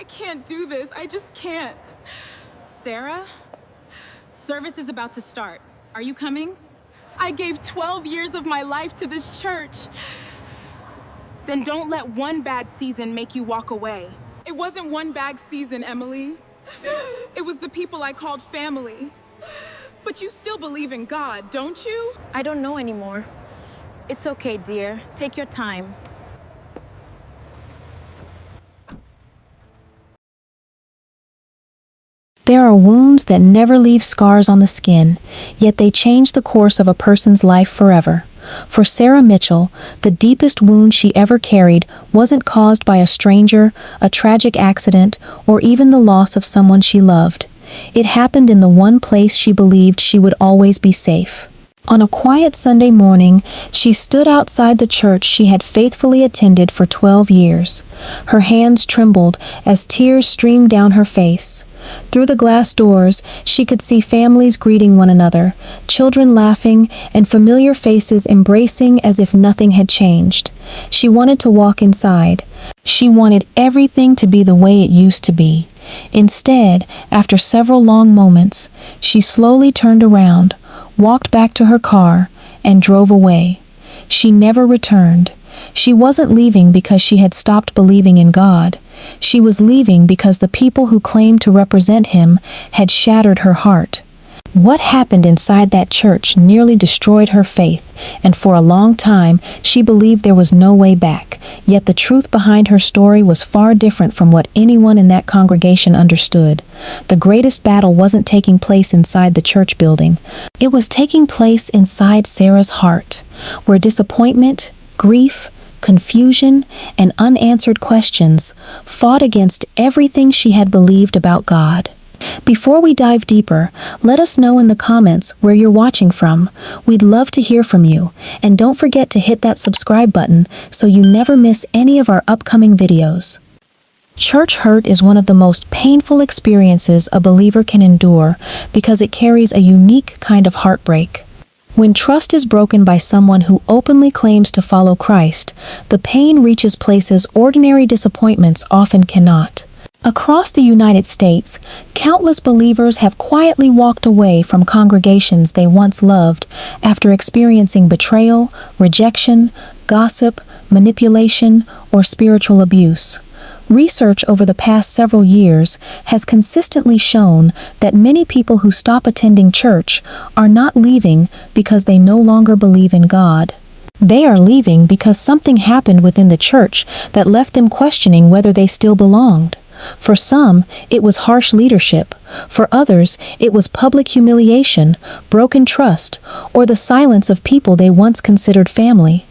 I can't do this. I just can't. Sarah, service is about to start. Are you coming? I gave 12 years of my life to this church. Then don't let one bad season make you walk away. It wasn't one bad season, Emily. It was the people I called family. But you still believe in God, don't you? I don't know anymore. It's okay, dear. Take your time. There are wounds that never leave scars on the skin, yet they change the course of a person's life forever. For Sarah Mitchell, the deepest wound she ever carried wasn't caused by a stranger, a tragic accident, or even the loss of someone she loved. It happened in the one place she believed she would always be safe. On a quiet Sunday morning, she stood outside the church she had faithfully attended for 12 years. Her hands trembled as tears streamed down her face. Through the glass doors, she could see families greeting one another, children laughing, and familiar faces embracing as if nothing had changed. She wanted to walk inside. She wanted everything to be the way it used to be. Instead, after several long moments, she slowly turned around, walked back to her car, and drove away. She never returned. She wasn't leaving because she had stopped believing in God. She was leaving because the people who claimed to represent Him had shattered her heart. What happened inside that church nearly destroyed her faith, and for a long time she believed there was no way back. Yet the truth behind her story was far different from what anyone in that congregation understood. The greatest battle wasn't taking place inside the church building. It was taking place inside Sarah's heart, where disappointment, grief, confusion, and unanswered questions fought against everything she had believed about God. Before we dive deeper, let us know in the comments where you're watching from. We'd love to hear from you, and don't forget to hit that subscribe button so you never miss any of our upcoming videos. Church hurt is one of the most painful experiences a believer can endure because it carries a unique kind of heartbreak. When trust is broken by someone who openly claims to follow Christ, the pain reaches places ordinary disappointments often cannot. Across the United States, countless believers have quietly walked away from congregations they once loved after experiencing betrayal, rejection, gossip, manipulation, or spiritual abuse. Research over the past several years has consistently shown that many people who stop attending church are not leaving because they no longer believe in God. They are leaving because something happened within the church that left them questioning whether they still belonged. For some, it was harsh leadership. For others, it was public humiliation, broken trust, or the silence of people they once considered family.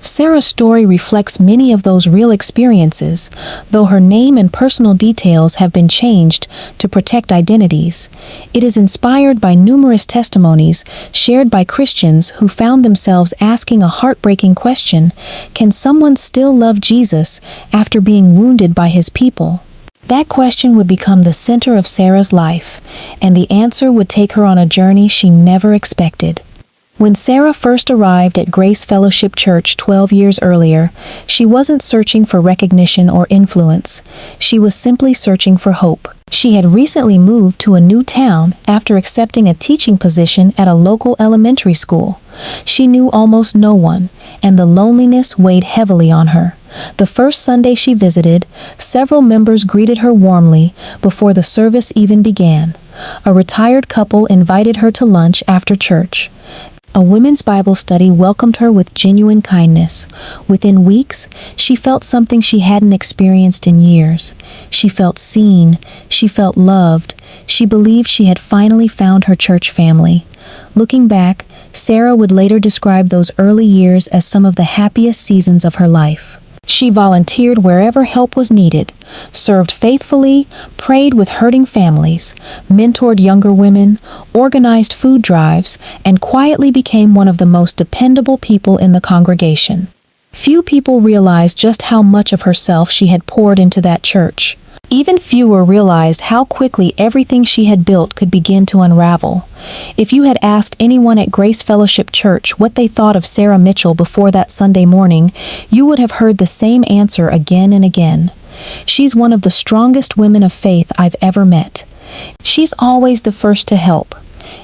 Sarah's story reflects many of those real experiences, though her name and personal details have been changed to protect identities. It is inspired by numerous testimonies shared by Christians who found themselves asking a heartbreaking question: can someone still love Jesus after being wounded by His people? That question would become the center of Sarah's life, and the answer would take her on a journey she never expected. When Sarah first arrived at Grace Fellowship Church 12 years earlier, she wasn't searching for recognition or influence. She was simply searching for hope. She had recently moved to a new town after accepting a teaching position at a local elementary school. She knew almost no one, and the loneliness weighed heavily on her. The first Sunday she visited, several members greeted her warmly before the service even began. A retired couple invited her to lunch after church. A women's Bible study welcomed her with genuine kindness. Within weeks, she felt something she hadn't experienced in years. She felt seen. She felt loved. She believed she had finally found her church family. Looking back, Sarah would later describe those early years as some of the happiest seasons of her life. She volunteered wherever help was needed, served faithfully, prayed with hurting families, mentored younger women, organized food drives, and quietly became one of the most dependable people in the congregation. Few people realized just how much of herself she had poured into that church. Even fewer realized how quickly everything she had built could begin to unravel. If you had asked anyone at Grace Fellowship Church what they thought of Sarah Mitchell before that Sunday morning, you would have heard the same answer again and again. She's one of the strongest women of faith I've ever met. She's always the first to help.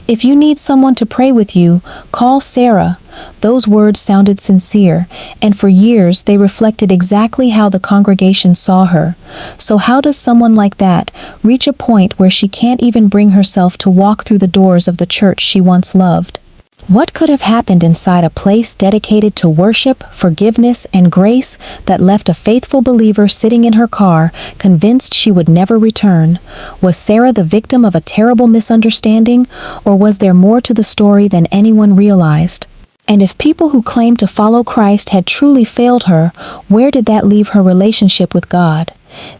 If you need someone to pray with you, call Sarah." Those words sounded sincere, and for years they reflected exactly how the congregation saw her. So how does someone like that reach a point where she can't even bring herself to walk through the doors of the church she once loved? What could have happened inside a place dedicated to worship, forgiveness, and grace that left a faithful believer sitting in her car, convinced she would never return? Was Sarah the victim of a terrible misunderstanding, or was there more to the story than anyone realized? And if people who claimed to follow Christ had truly failed her, where did that leave her relationship with God?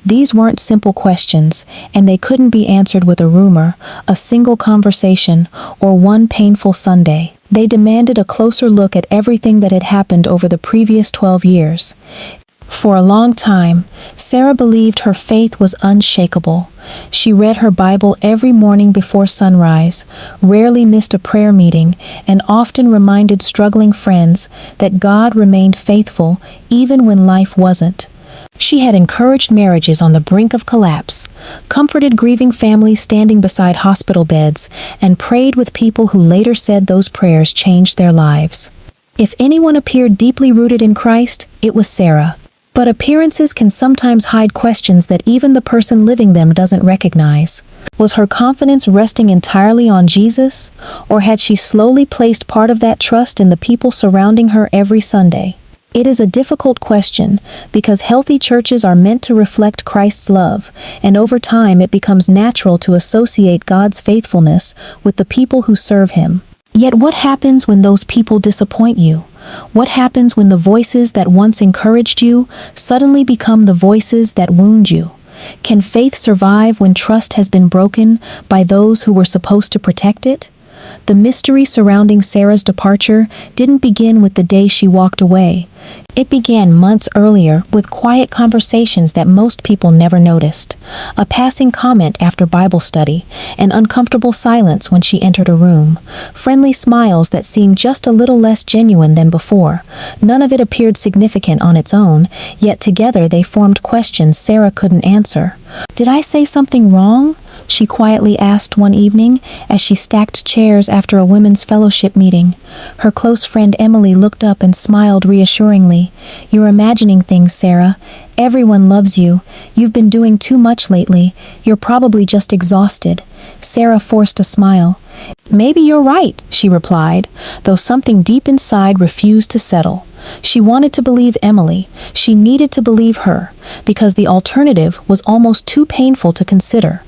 These weren't simple questions, and they couldn't be answered with a rumor, a single conversation, or one painful Sunday. They demanded a closer look at everything that had happened over the previous 12 years. For a long time, Sarah believed her faith was unshakable. She read her Bible every morning before sunrise, rarely missed a prayer meeting, and often reminded struggling friends that God remained faithful even when life wasn't. She had encouraged marriages on the brink of collapse, comforted grieving families standing beside hospital beds, and prayed with people who later said those prayers changed their lives. If anyone appeared deeply rooted in Christ, it was Sarah. But appearances can sometimes hide questions that even the person living them doesn't recognize. Was her confidence resting entirely on Jesus, or had she slowly placed part of that trust in the people surrounding her every Sunday? It is a difficult question because healthy churches are meant to reflect Christ's love, and over time it becomes natural to associate God's faithfulness with the people who serve Him. Yet what happens when those people disappoint you? What happens when the voices that once encouraged you suddenly become the voices that wound you? Can faith survive when trust has been broken by those who were supposed to protect it? The mystery surrounding Sarah's departure didn't begin with the day she walked away. It began months earlier with quiet conversations that most people never noticed. A passing comment after Bible study, an uncomfortable silence when she entered a room, friendly smiles that seemed just a little less genuine than before. None of it appeared significant on its own, yet together they formed questions Sarah couldn't answer. "Did I say something wrong?" she quietly asked one evening as she stacked chairs after a women's fellowship meeting. Her close friend Emily looked up and smiled reassuringly. "You're imagining things, Sarah. Everyone loves you. You've been doing too much lately. You're probably just exhausted." Sarah forced a smile. "Maybe you're right," she replied, though something deep inside refused to settle. She wanted to believe Emily. She needed to believe her, because the alternative was almost too painful to consider.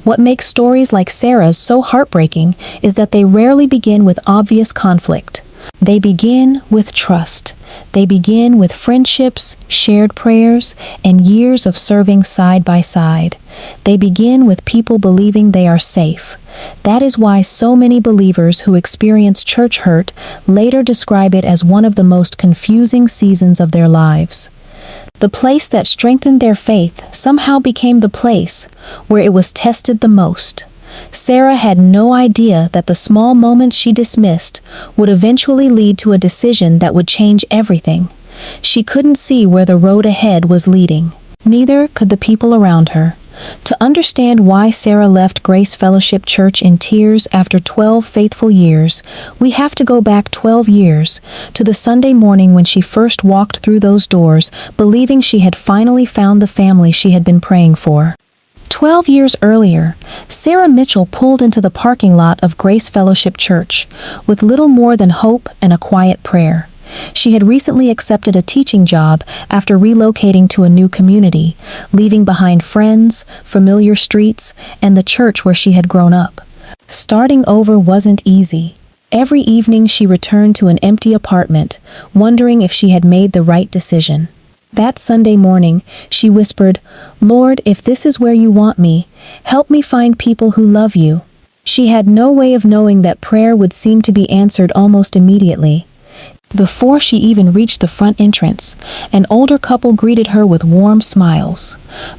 What makes stories like Sarah's so heartbreaking is that they rarely begin with obvious conflict. They begin with trust. They begin with friendships, shared prayers, and years of serving side by side. They begin with people believing they are safe. That is why so many believers who experience church hurt later describe it as one of the most confusing seasons of their lives. The place that strengthened their faith somehow became the place where it was tested the most. Sarah had no idea that the small moments she dismissed would eventually lead to a decision that would change everything. She couldn't see where the road ahead was leading. Neither could the people around her. To understand why Sarah left Grace Fellowship Church in tears after 12 faithful years, we have to go back 12 years, to the Sunday morning when she first walked through those doors, believing she had finally found the family she had been praying for. 12 years earlier, Sarah Mitchell pulled into the parking lot of Grace Fellowship Church with little more than hope and a quiet prayer. She had recently accepted a teaching job after relocating to a new community, leaving behind friends, familiar streets, and the church where she had grown up. Starting over wasn't easy. Every evening she returned to an empty apartment, wondering if she had made the right decision. That Sunday morning, she whispered, "Lord, if this is where you want me, help me find people who love you." She had no way of knowing that prayer would seem to be answered almost immediately. Before she even reached the front entrance, an older couple greeted her with warm smiles.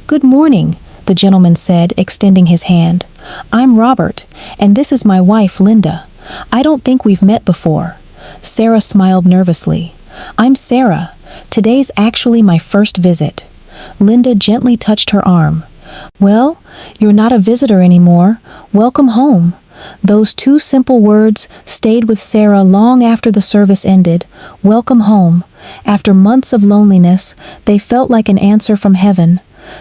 "Good morning," the gentleman said, extending his hand. "I'm Robert, and this is my wife, Linda. I don't think we've met before." Sarah smiled nervously. "I'm Sarah. Today's actually my first visit." Linda gently touched her arm. "Well, you're not a visitor anymore. Welcome home." Those two simple words stayed with Sarah long after the service ended. Welcome home. After months of loneliness, they felt like an answer from heaven.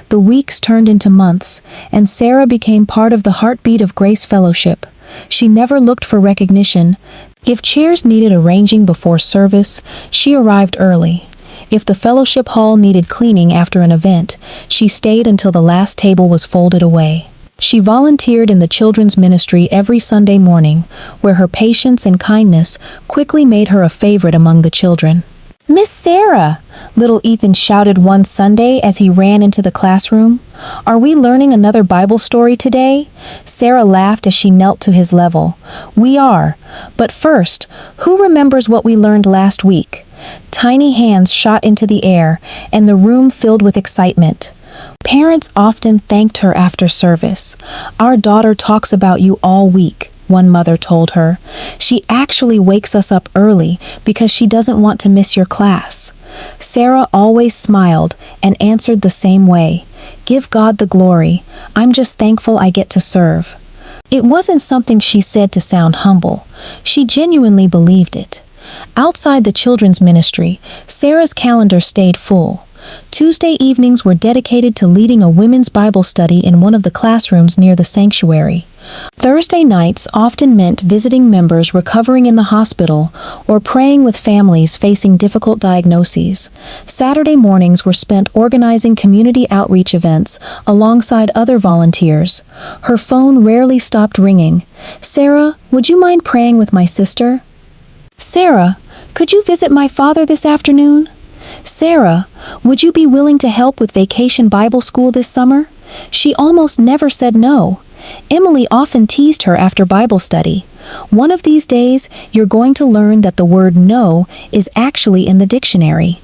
The weeks turned into months, and Sarah became part of the heartbeat of Grace Fellowship. She never looked for recognition. If chairs needed arranging before service, she arrived early. If the fellowship hall needed cleaning after an event, she stayed until the last table was folded away. She volunteered in the children's ministry every Sunday morning, where her patience and kindness quickly made her a favorite among the children. "Miss Sarah!" little Ethan shouted one Sunday as he ran into the classroom. "Are we learning another Bible story today?" Sarah laughed as she knelt to his level. "We are. But first, who remembers what we learned last week?" Tiny hands shot into the air, and the room filled with excitement. Parents often thanked her after service. "Our daughter talks about you all week," one mother told her. "She actually wakes us up early because she doesn't want to miss your class." Sarah always smiled and answered the same way. "Give God the glory. I'm just thankful I get to serve." It wasn't something she said to sound humble. She genuinely believed it. Outside the children's ministry, Sarah's calendar stayed full. Tuesday evenings were dedicated to leading a women's Bible study in one of the classrooms near the sanctuary. Thursday nights often meant visiting members recovering in the hospital or praying with families facing difficult diagnoses. Saturday mornings were spent organizing community outreach events alongside other volunteers. Her phone rarely stopped ringing. "Sarah, would you mind praying with my sister?" "Sarah, could you visit my father this afternoon?" "Sarah, would you be willing to help with Vacation Bible School this summer?" She almost never said no. Emily often teased her after Bible study. "One of these days, you're going to learn that the word no is actually in the dictionary."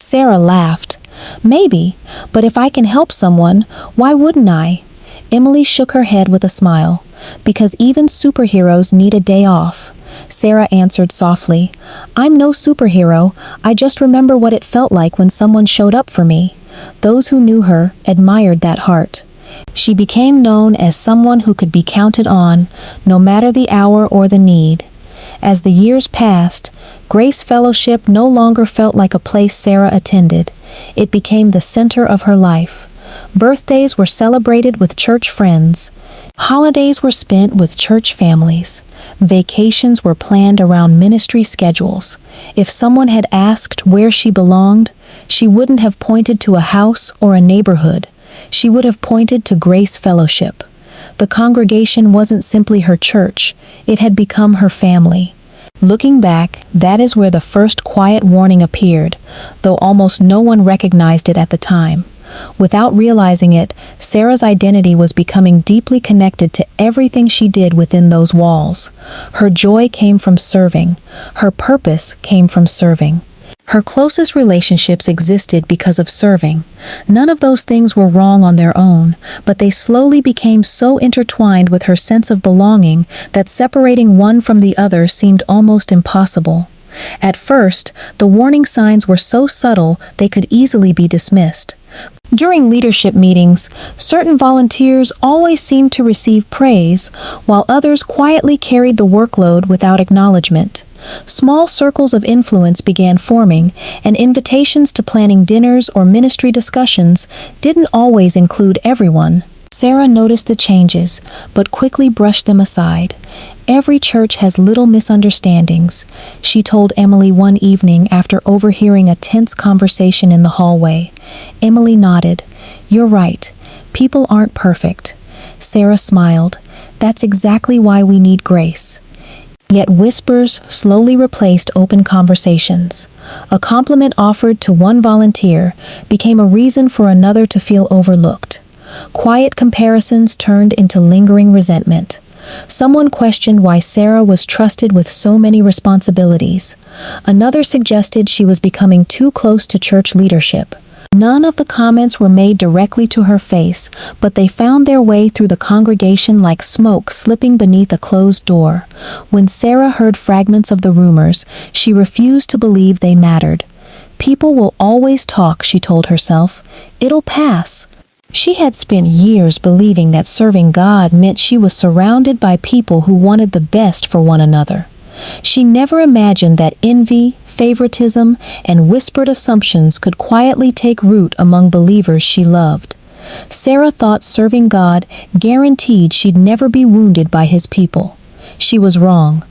Sarah laughed. "Maybe, but if I can help someone, why wouldn't I?" Emily shook her head with a smile. "Because even superheroes need a day off." Sarah answered softly. "I'm no superhero. I just remember what it felt like when someone showed up for me." Those who knew her admired that heart. She became known as someone who could be counted on, no matter the hour or the need. As the years passed, Grace Fellowship no longer felt like a place Sarah attended. It became the center of her life. Birthdays were celebrated with church friends. Holidays were spent with church families. Vacations were planned around ministry schedules. If someone had asked where she belonged, she wouldn't have pointed to a house or a neighborhood. She would have pointed to Grace Fellowship. The congregation wasn't simply her church, it had become her family. Looking back, that is where the first quiet warning appeared, though almost no one recognized it at the time. Without realizing it, Sarah's identity was becoming deeply connected to everything she did within those walls. Her joy came from serving. Her purpose came from serving. Her closest relationships existed because of serving. None of those things were wrong on their own, but they slowly became so intertwined with her sense of belonging that separating one from the other seemed almost impossible. At first, the warning signs were so subtle they could easily be dismissed. During leadership meetings, certain volunteers always seemed to receive praise, while others quietly carried the workload without acknowledgement. Small circles of influence began forming, and invitations to planning dinners or ministry discussions didn't always include everyone. Sarah noticed the changes, but quickly brushed them aside. "Every church has little misunderstandings," she told Emily one evening after overhearing a tense conversation in the hallway. Emily nodded. "You're right. People aren't perfect." Sarah smiled. "That's exactly why we need grace." Yet whispers slowly replaced open conversations. A compliment offered to one volunteer became a reason for another to feel overlooked. Quiet comparisons turned into lingering resentment. Someone questioned why Sarah was trusted with so many responsibilities. Another suggested she was becoming too close to church leadership. None of the comments were made directly to her face, but they found their way through the congregation like smoke slipping beneath a closed door. When Sarah heard fragments of the rumors, she refused to believe they mattered. People will always talk, she told herself. It'll pass. She had spent years believing that serving God meant she was surrounded by people who wanted the best for one another. She never imagined that envy, favoritism, and whispered assumptions could quietly take root among believers she loved. Sarah thought serving God guaranteed she'd never be wounded by his people. She was wrong.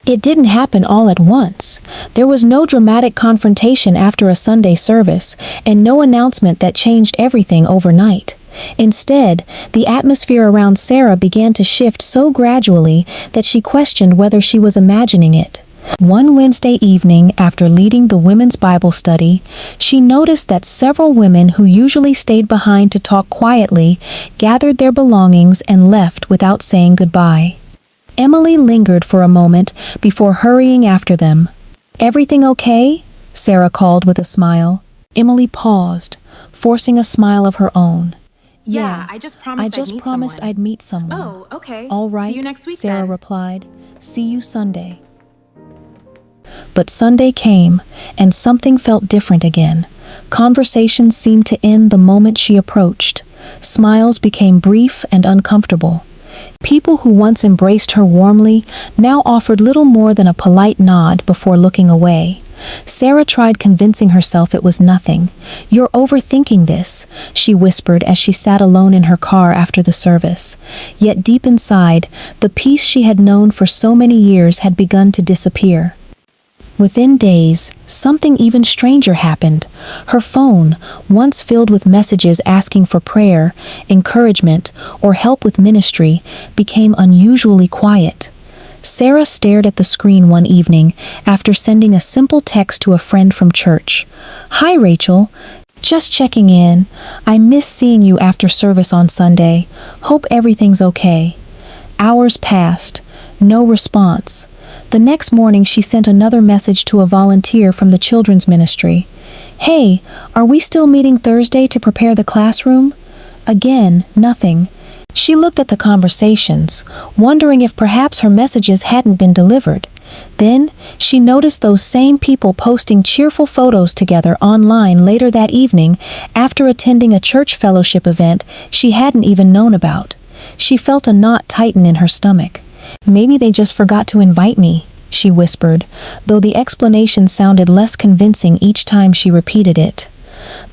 It didn't happen all at once. There was no dramatic confrontation after a Sunday service, and no announcement that changed everything overnight. Instead, the atmosphere around Sarah began to shift so gradually that she questioned whether she was imagining it. One Wednesday evening, after leading the women's Bible study, she noticed that several women who usually stayed behind to talk quietly gathered their belongings and left without saying goodbye. Emily lingered for a moment before hurrying after them. "Everything okay?" Sarah called with a smile. Emily paused, forcing a smile of her own. Yeah, I just promised I'd meet someone. Oh, okay. All right, See you next week Sarah then. replied. "See you Sunday." But Sunday came, and something felt different again. Conversations seemed to end the moment she approached. Smiles became brief and uncomfortable. People who once embraced her warmly now offered little more than a polite nod before looking away. Sarah tried convincing herself it was nothing. "You're overthinking this," she whispered as she sat alone in her car after the service. Yet deep inside, the peace she had known for so many years had begun to disappear. Within days, something even stranger happened. Her phone, once filled with messages asking for prayer, encouragement, or help with ministry, became unusually quiet. Sarah stared at the screen one evening after sending a simple text to a friend from church. "Hi, Rachel. Just checking in. I miss seeing you after service on Sunday. Hope everything's okay." Hours passed. No response. The next morning she sent another message to a volunteer from the children's ministry. "Hey, are we still meeting Thursday to prepare the classroom?" Again, nothing. She looked at the conversations, wondering if perhaps her messages hadn't been delivered. Then, she noticed those same people posting cheerful photos together online later that evening after attending a church fellowship event she hadn't even known about. She felt a knot tighten in her stomach. "Maybe they just forgot to invite me," she whispered, though the explanation sounded less convincing each time she repeated it.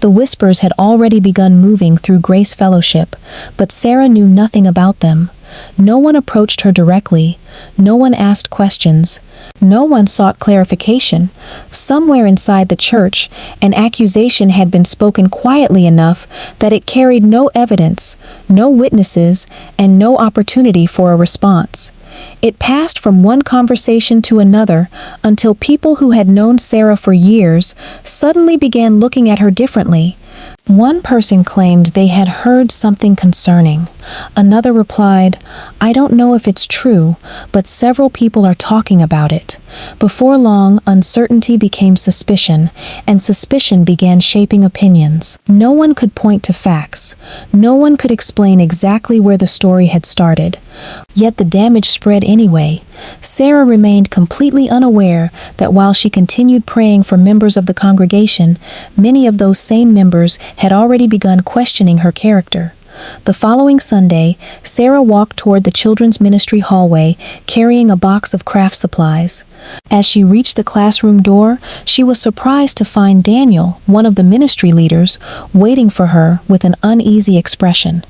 The whispers had already begun moving through Grace Fellowship, but Sarah knew nothing about them. No one approached her directly. No one asked questions. No one sought clarification. Somewhere inside the church, an accusation had been spoken quietly enough that it carried no evidence, no witnesses, and no opportunity for a response. It passed from one conversation to another until people who had known Sarah for years suddenly began looking at her differently. One person claimed they had heard something concerning. Another replied, "I don't know if it's true, but several people are talking about it." Before long, uncertainty became suspicion, and suspicion began shaping opinions. No one could point to facts. No one could explain exactly where the story had started. Yet the damage spread anyway. Sarah remained completely unaware that while she continued praying for members of the congregation, many of those same members had already begun questioning her character. The following Sunday, Sarah walked toward the children's ministry hallway, carrying a box of craft supplies. As she reached the classroom door, she was surprised to find Daniel, one of the ministry leaders, waiting for her with an uneasy expression.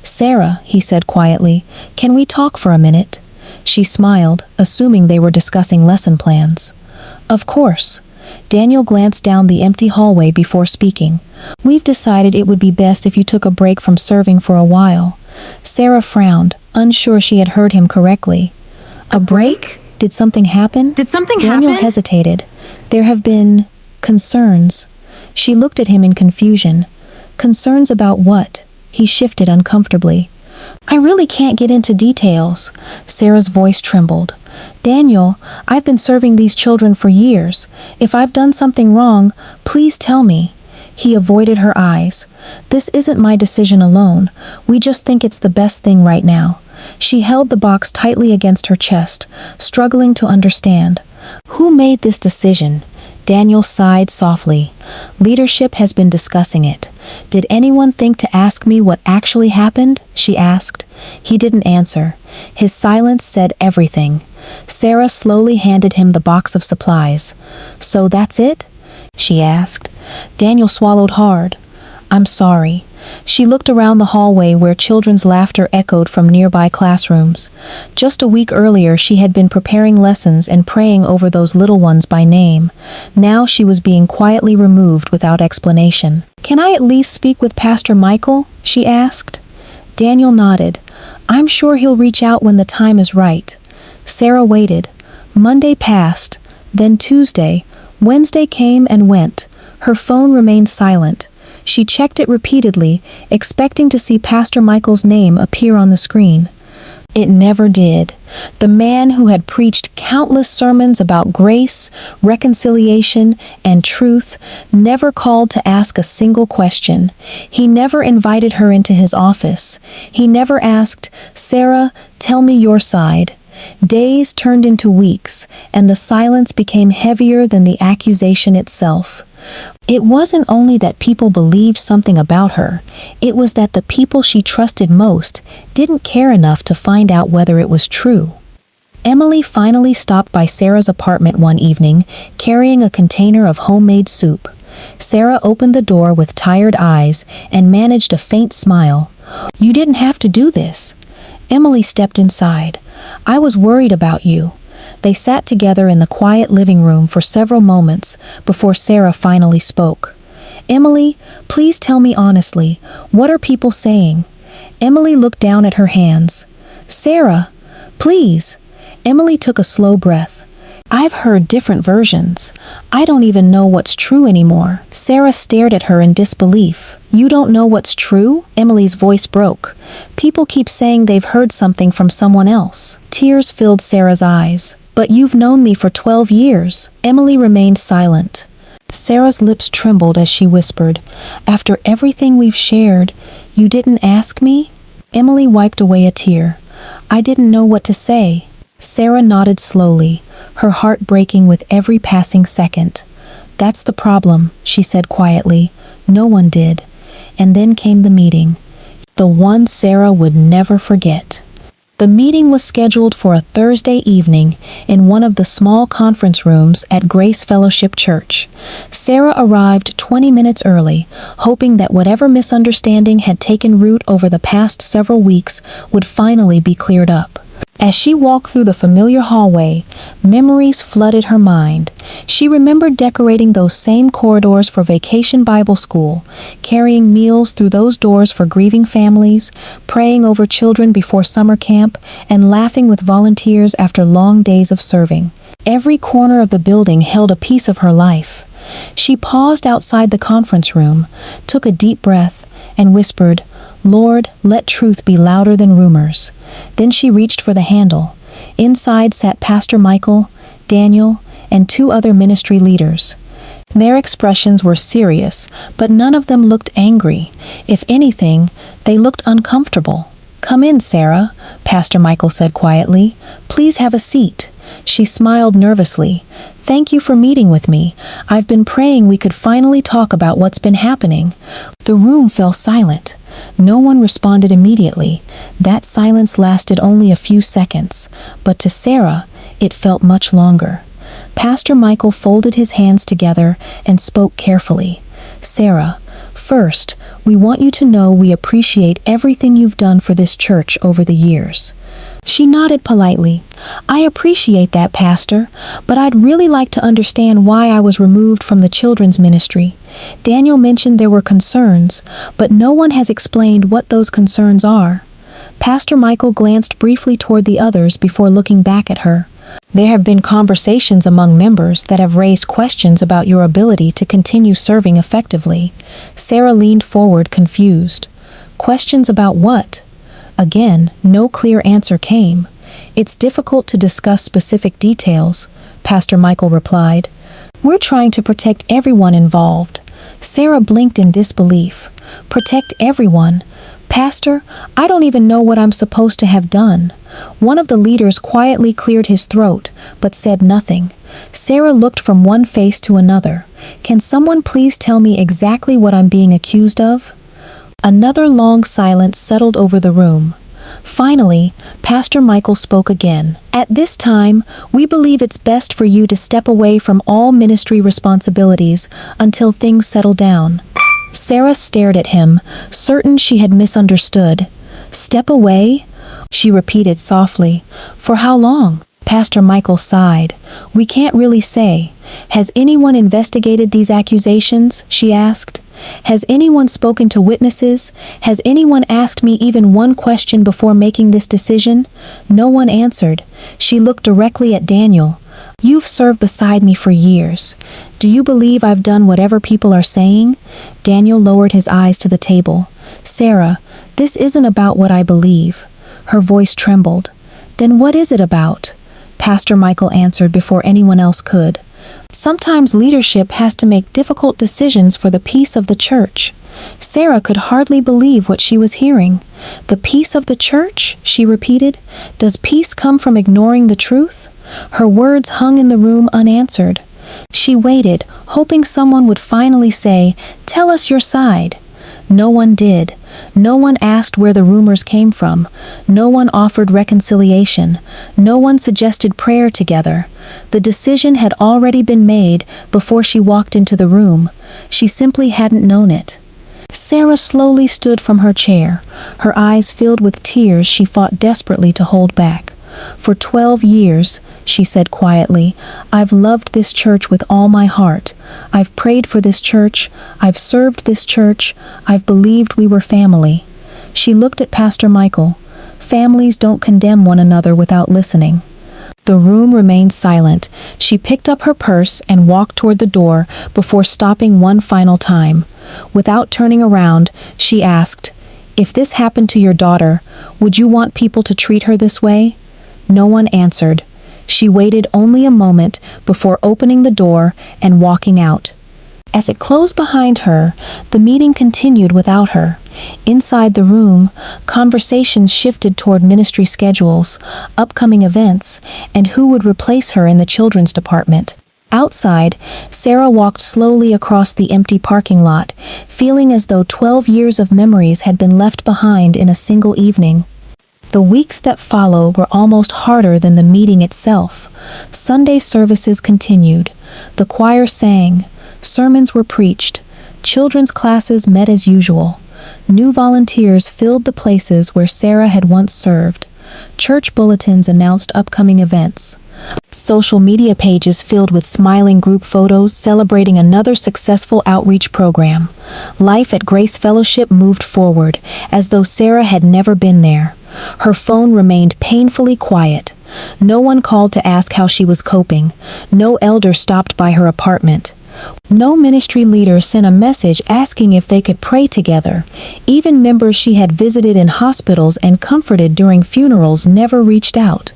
"Sarah," he said quietly, "can we talk for a minute?" She smiled, assuming they were discussing lesson plans. "Of course." Daniel glanced down the empty hallway before speaking. "We've decided it would be best if you took a break from serving for a while." Sarah frowned, unsure she had heard him correctly. "A break? Did something happen?" Daniel hesitated. "There have been concerns." She looked at him in confusion. "Concerns about what?" He shifted uncomfortably. "I really can't get into details." Sarah's voice trembled. "Daniel, I've been serving these children for years. If I've done something wrong, please tell me." He avoided her eyes. "This isn't my decision alone. We just think it's the best thing right now." She held the box tightly against her chest, struggling to understand. "Who made this decision? Daniel sighed softly. Leadership has been discussing it. Did anyone think to ask me what actually happened? She asked. He didn't answer. His silence said everything. Sarah slowly handed him the box of supplies. So that's it? She asked. Daniel swallowed hard. I'm sorry. She looked around the hallway where children's laughter echoed from nearby classrooms. Just a week earlier, she had been preparing lessons and praying over those little ones by name. Now she was being quietly removed without explanation. Can I at least speak with Pastor Michael? She asked. Daniel nodded. I'm sure he'll reach out when the time is right. Sarah waited. Monday passed, then Tuesday. Wednesday came and went. Her phone remained silent. She checked it repeatedly, expecting to see Pastor Michael's name appear on the screen. It never did. The man who had preached countless sermons about grace, reconciliation, and truth never called to ask a single question. He never invited her into his office. He never asked, Sarah, tell me your side. Days turned into weeks, and the silence became heavier than the accusation itself. It wasn't only that people believed something about her, it was that the people she trusted most didn't care enough to find out whether it was true. Emily finally stopped by Sarah's apartment one evening, carrying a container of homemade soup. Sarah opened the door with tired eyes and managed a faint smile. You didn't have to do this. Emily stepped inside. I was worried about you. They sat together in the quiet living room for several moments before Sarah finally spoke. Emily, please tell me honestly, what are people saying? Emily looked down at her hands. Sarah, please. Emily took a slow breath. I've heard different versions. I don't even know what's true anymore. Sarah stared at her in disbelief. You don't know what's true? Emily's voice broke. People keep saying they've heard something from someone else. Tears filled Sarah's eyes. But you've known me for 12 years. Emily remained silent. Sarah's lips trembled as she whispered, After everything we've shared, you didn't ask me? Emily wiped away a tear. I didn't know what to say. Sarah nodded slowly, her heart breaking with every passing second. That's the problem, she said quietly. No one did. And then came the meeting. The one Sarah would never forget. The meeting was scheduled for a Thursday evening in one of the small conference rooms at Grace Fellowship Church. Sarah arrived 20 minutes early, hoping that whatever misunderstanding had taken root over the past several weeks would finally be cleared up. As she walked through the familiar hallway, memories flooded her mind. She remembered decorating those same corridors for Vacation Bible School, carrying meals through those doors for grieving families, praying over children before summer camp, and laughing with volunteers after long days of serving. Every corner of the building held a piece of her life. She paused outside the conference room, took a deep breath, and whispered, Lord, let truth be louder than rumors. Then she reached for the handle. Inside sat Pastor Michael, Daniel, and 2 other ministry leaders. Their expressions were serious, but none of them looked angry. If anything, they looked uncomfortable. Come in, Sarah, Pastor Michael said quietly. Please have a seat. She smiled nervously. Thank you for meeting with me. I've been praying we could finally talk about what's been happening. The room fell silent. No one responded immediately. That silence lasted only a few seconds, but to Sarah, it felt much longer. Pastor Michael folded his hands together and spoke carefully. Sarah, first, we want you to know we appreciate everything you've done for this church over the years. She nodded politely. I appreciate that, Pastor, but I'd really like to understand why I was removed from the children's ministry. Daniel mentioned there were concerns, but no one has explained what those concerns are. Pastor Michael glanced briefly toward the others before looking back at her. There have been conversations among members that have raised questions about your ability to continue serving effectively. Sarah leaned forward, confused. Questions about what? Again, no clear answer came. It's difficult to discuss specific details, Pastor Michael replied. We're trying to protect everyone involved. Sarah blinked in disbelief. Protect everyone? Pastor, I don't even know what I'm supposed to have done. One of the leaders quietly cleared his throat, but said nothing. Sarah looked from one face to another. Can someone please tell me exactly what I'm being accused of? Another long silence settled over the room. Finally, Pastor Michael spoke again. At this time, we believe it's best for you to step away from all ministry responsibilities until things settle down. Sarah stared at him, certain she had misunderstood. Step away? She repeated softly. For how long? Pastor Michael sighed. We can't really say. Has anyone investigated these accusations? She asked. Has anyone spoken to witnesses? Has anyone asked me even one question before making this decision? No one answered. She looked directly at Daniel. You've served beside me for years. Do you believe I've done whatever people are saying? Daniel lowered his eyes to the table. Sarah, this isn't about what I believe. Her voice trembled. Then what is it about? Pastor Michael answered before anyone else could. Sometimes leadership has to make difficult decisions for the peace of the church. Sarah could hardly believe what she was hearing. The peace of the church? She repeated. Does peace come from ignoring the truth? Her words hung in the room unanswered. She waited, hoping someone would finally say, "Tell us your side." No one did. No one asked where the rumors came from. No one offered reconciliation. No one suggested prayer together. The decision had already been made before she walked into the room. She simply hadn't known it. Sarah slowly stood from her chair, her eyes filled with tears she fought desperately to hold back. For 12 years, she said quietly, I've loved this church with all my heart. I've prayed for this church. I've served this church. I've believed we were family. She looked at Pastor Michael. Families don't condemn one another without listening. The room remained silent. She picked up her purse and walked toward the door before stopping one final time. Without turning around, she asked, If this happened to your daughter, would you want people to treat her this way? No one answered. She waited only a moment before opening the door and walking out. As it closed behind her, the meeting continued without her. Inside the room, conversations shifted toward ministry schedules, upcoming events, and who would replace her in the children's department. Outside, Sarah walked slowly across the empty parking lot, feeling as though 12 years of memories had been left behind in a single evening. The weeks that followed were almost harder than the meeting itself. Sunday services continued. The choir sang. Sermons were preached. Children's classes met as usual. New volunteers filled the places where Sarah had once served. Church bulletins announced upcoming events. Social media pages filled with smiling group photos celebrating another successful outreach program. Life at Grace Fellowship moved forward, as though Sarah had never been there. Her phone remained painfully quiet. No one called to ask how she was coping. No elder stopped by her apartment. No ministry leader sent a message asking if they could pray together. Even members she had visited in hospitals and comforted during funerals never reached out.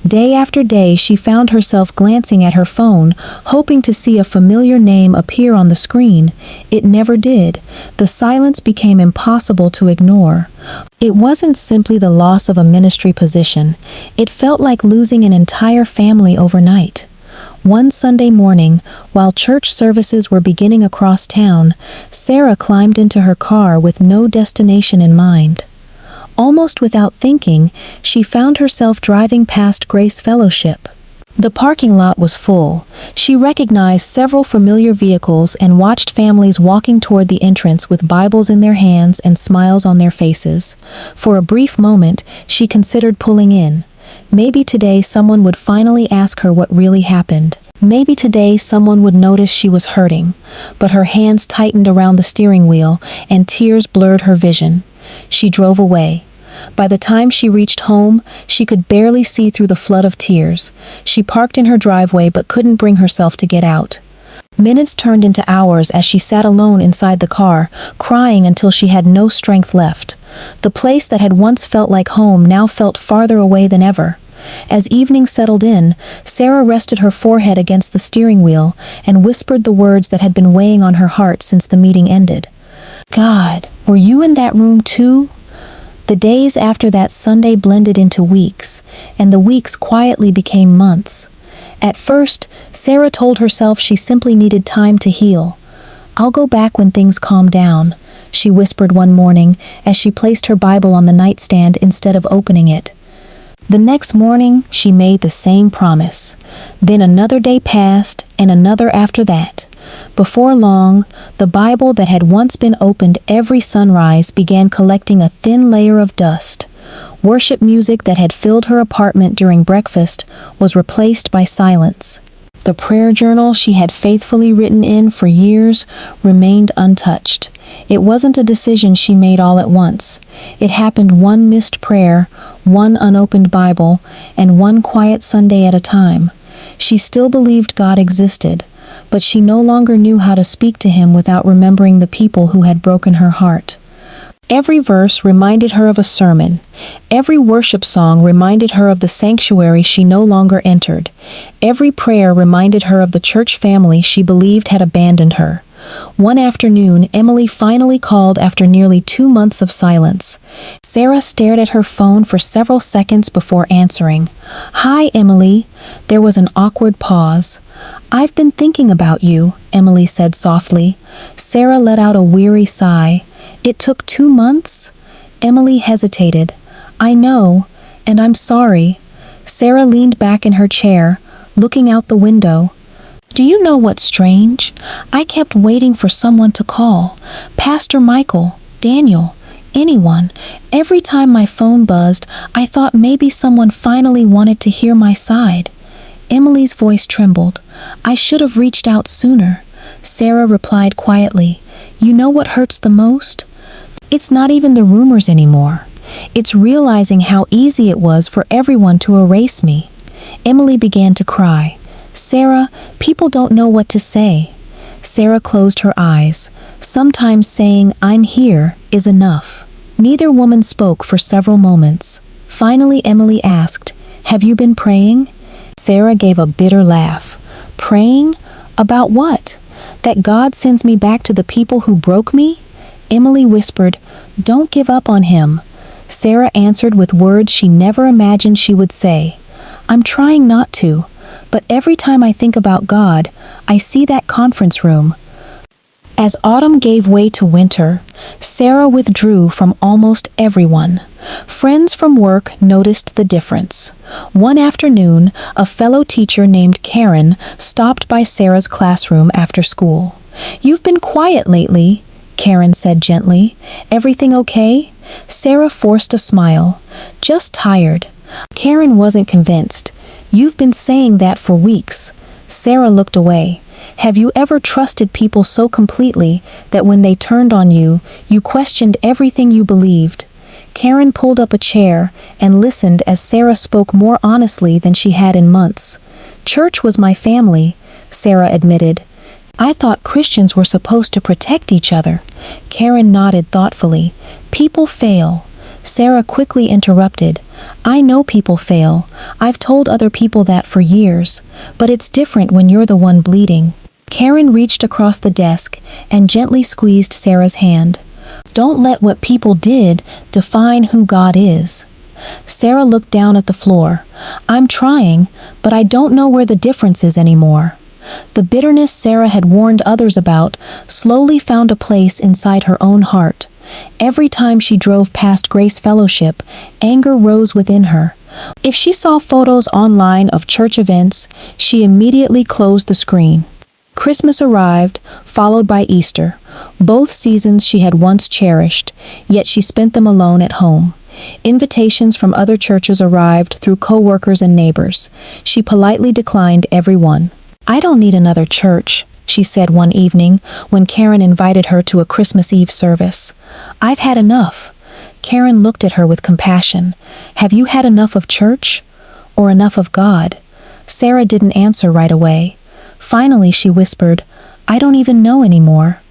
Day after day, she found herself glancing at her phone, hoping to see a familiar name appear on the screen. It never did. The silence became impossible to ignore. It wasn't simply the loss of a ministry position. It felt like losing an entire family overnight. One Sunday morning, while church services were beginning across town, Sarah climbed into her car with no destination in mind. Almost without thinking, she found herself driving past Grace Fellowship. The parking lot was full. She recognized several familiar vehicles and watched families walking toward the entrance with Bibles in their hands and smiles on their faces. For a brief moment, she considered pulling in. Maybe today someone would finally ask her what really happened. Maybe today someone would notice she was hurting. But her hands tightened around the steering wheel and tears blurred her vision. She drove away. By the time she reached home, she could barely see through the flood of tears. She parked in her driveway but couldn't bring herself to get out. Minutes turned into hours as she sat alone inside the car, crying until she had no strength left. The place that had once felt like home now felt farther away than ever. As evening settled in, Sarah rested her forehead against the steering wheel and whispered the words that had been weighing on her heart since the meeting ended. God, were you in that room too? The days after that Sunday blended into weeks, and the weeks quietly became months. At first, Sarah told herself she simply needed time to heal. "I'll go back when things calm down," she whispered one morning as she placed her Bible on the nightstand instead of opening it. The next morning, she made the same promise. Then another day passed, and another after that. Before long, the Bible that had once been opened every sunrise began collecting a thin layer of dust. Worship music that had filled her apartment during breakfast was replaced by silence. The prayer journal she had faithfully written in for years remained untouched. It wasn't a decision she made all at once. It happened one missed prayer, one unopened Bible, and one quiet Sunday at a time. She still believed God existed, but she no longer knew how to speak to him without remembering the people who had broken her heart. Every verse reminded her of a sermon. Every worship song reminded her of the sanctuary she no longer entered. Every prayer reminded her of the church family she believed had abandoned her. One afternoon, Emily finally called after nearly 2 months of silence. Sarah stared at her phone for several seconds before answering. "Hi, Emily." There was an awkward pause. "I've been thinking about you," Emily said softly. Sarah let out a weary sigh. "It took 2 months?" Emily hesitated. "I know, and I'm sorry." Sarah leaned back in her chair, looking out the window. "Do you know what's strange? I kept waiting for someone to call. Pastor Michael, Daniel, anyone. Every time my phone buzzed, I thought maybe someone finally wanted to hear my side." Emily's voice trembled. "I should have reached out sooner." Sarah replied quietly. "You know what hurts the most? It's not even the rumors anymore. It's realizing how easy it was for everyone to erase me." Emily began to cry. "Sarah, people don't know what to say." Sarah closed her eyes. Sometimes saying, "I'm here," is enough. Neither woman spoke for several moments. Finally, Emily asked, "Have you been praying?" Sarah gave a bitter laugh. "Praying? About what? That God sends me back to the people who broke me?" Emily whispered, "Don't give up on him." Sarah answered with words she never imagined she would say. "I'm trying not to, but every time I think about God, I see that conference room." As autumn gave way to winter, Sarah withdrew from almost everyone. Friends from work noticed the difference. One afternoon, a fellow teacher named Karen stopped by Sarah's classroom after school. "You've been quiet lately," Karen said gently. "Everything okay?" Sarah forced a smile. "Just tired." Karen wasn't convinced. "You've been saying that for weeks." Sarah looked away. "Have you ever trusted people so completely that when they turned on you, you questioned everything you believed?" Karen pulled up a chair and listened as Sarah spoke more honestly than she had in months. "Church was my family," Sarah admitted. "I thought Christians were supposed to protect each other." Karen nodded thoughtfully. "People fail." Sarah quickly interrupted. "I know people fail. I've told other people that for years. But it's different when you're the one bleeding." Karen reached across the desk and gently squeezed Sarah's hand. "Don't let what people did define who God is." Sarah looked down at the floor. "I'm trying, but I don't know where the difference is anymore." The bitterness Sarah had warned others about slowly found a place inside her own heart. Every time she drove past Grace Fellowship, anger rose within her. If she saw photos online of church events, she immediately closed the screen. Christmas arrived, followed by Easter, both seasons she had once cherished, yet she spent them alone at home. Invitations from other churches arrived through co-workers and neighbors. She politely declined every one. "I don't need another church," she said one evening when Karen invited her to a Christmas Eve service. "I've had enough." Karen looked at her with compassion. "Have you had enough of church? Or enough of God?" Sarah didn't answer right away. Finally, she whispered, "I don't even know anymore."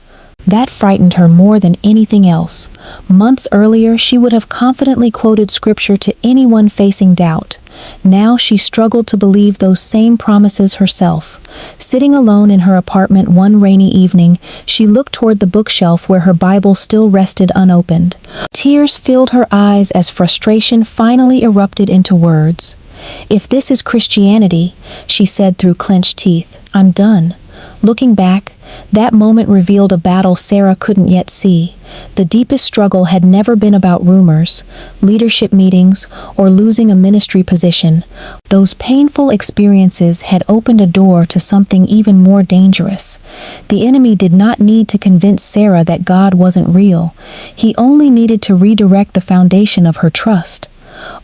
That frightened her more than anything else. Months earlier, she would have confidently quoted scripture to anyone facing doubt. Now she struggled to believe those same promises herself. Sitting alone in her apartment one rainy evening, she looked toward the bookshelf where her Bible still rested unopened. Tears filled her eyes as frustration finally erupted into words. If this is Christianity, she said through clenched teeth, I'm done. Looking back, that moment revealed a battle Sarah couldn't yet see. The deepest struggle had never been about rumors, leadership meetings, or losing a ministry position. Those painful experiences had opened a door to something even more dangerous. The enemy did not need to convince Sarah that God wasn't real. He only needed to redirect the foundation of her trust.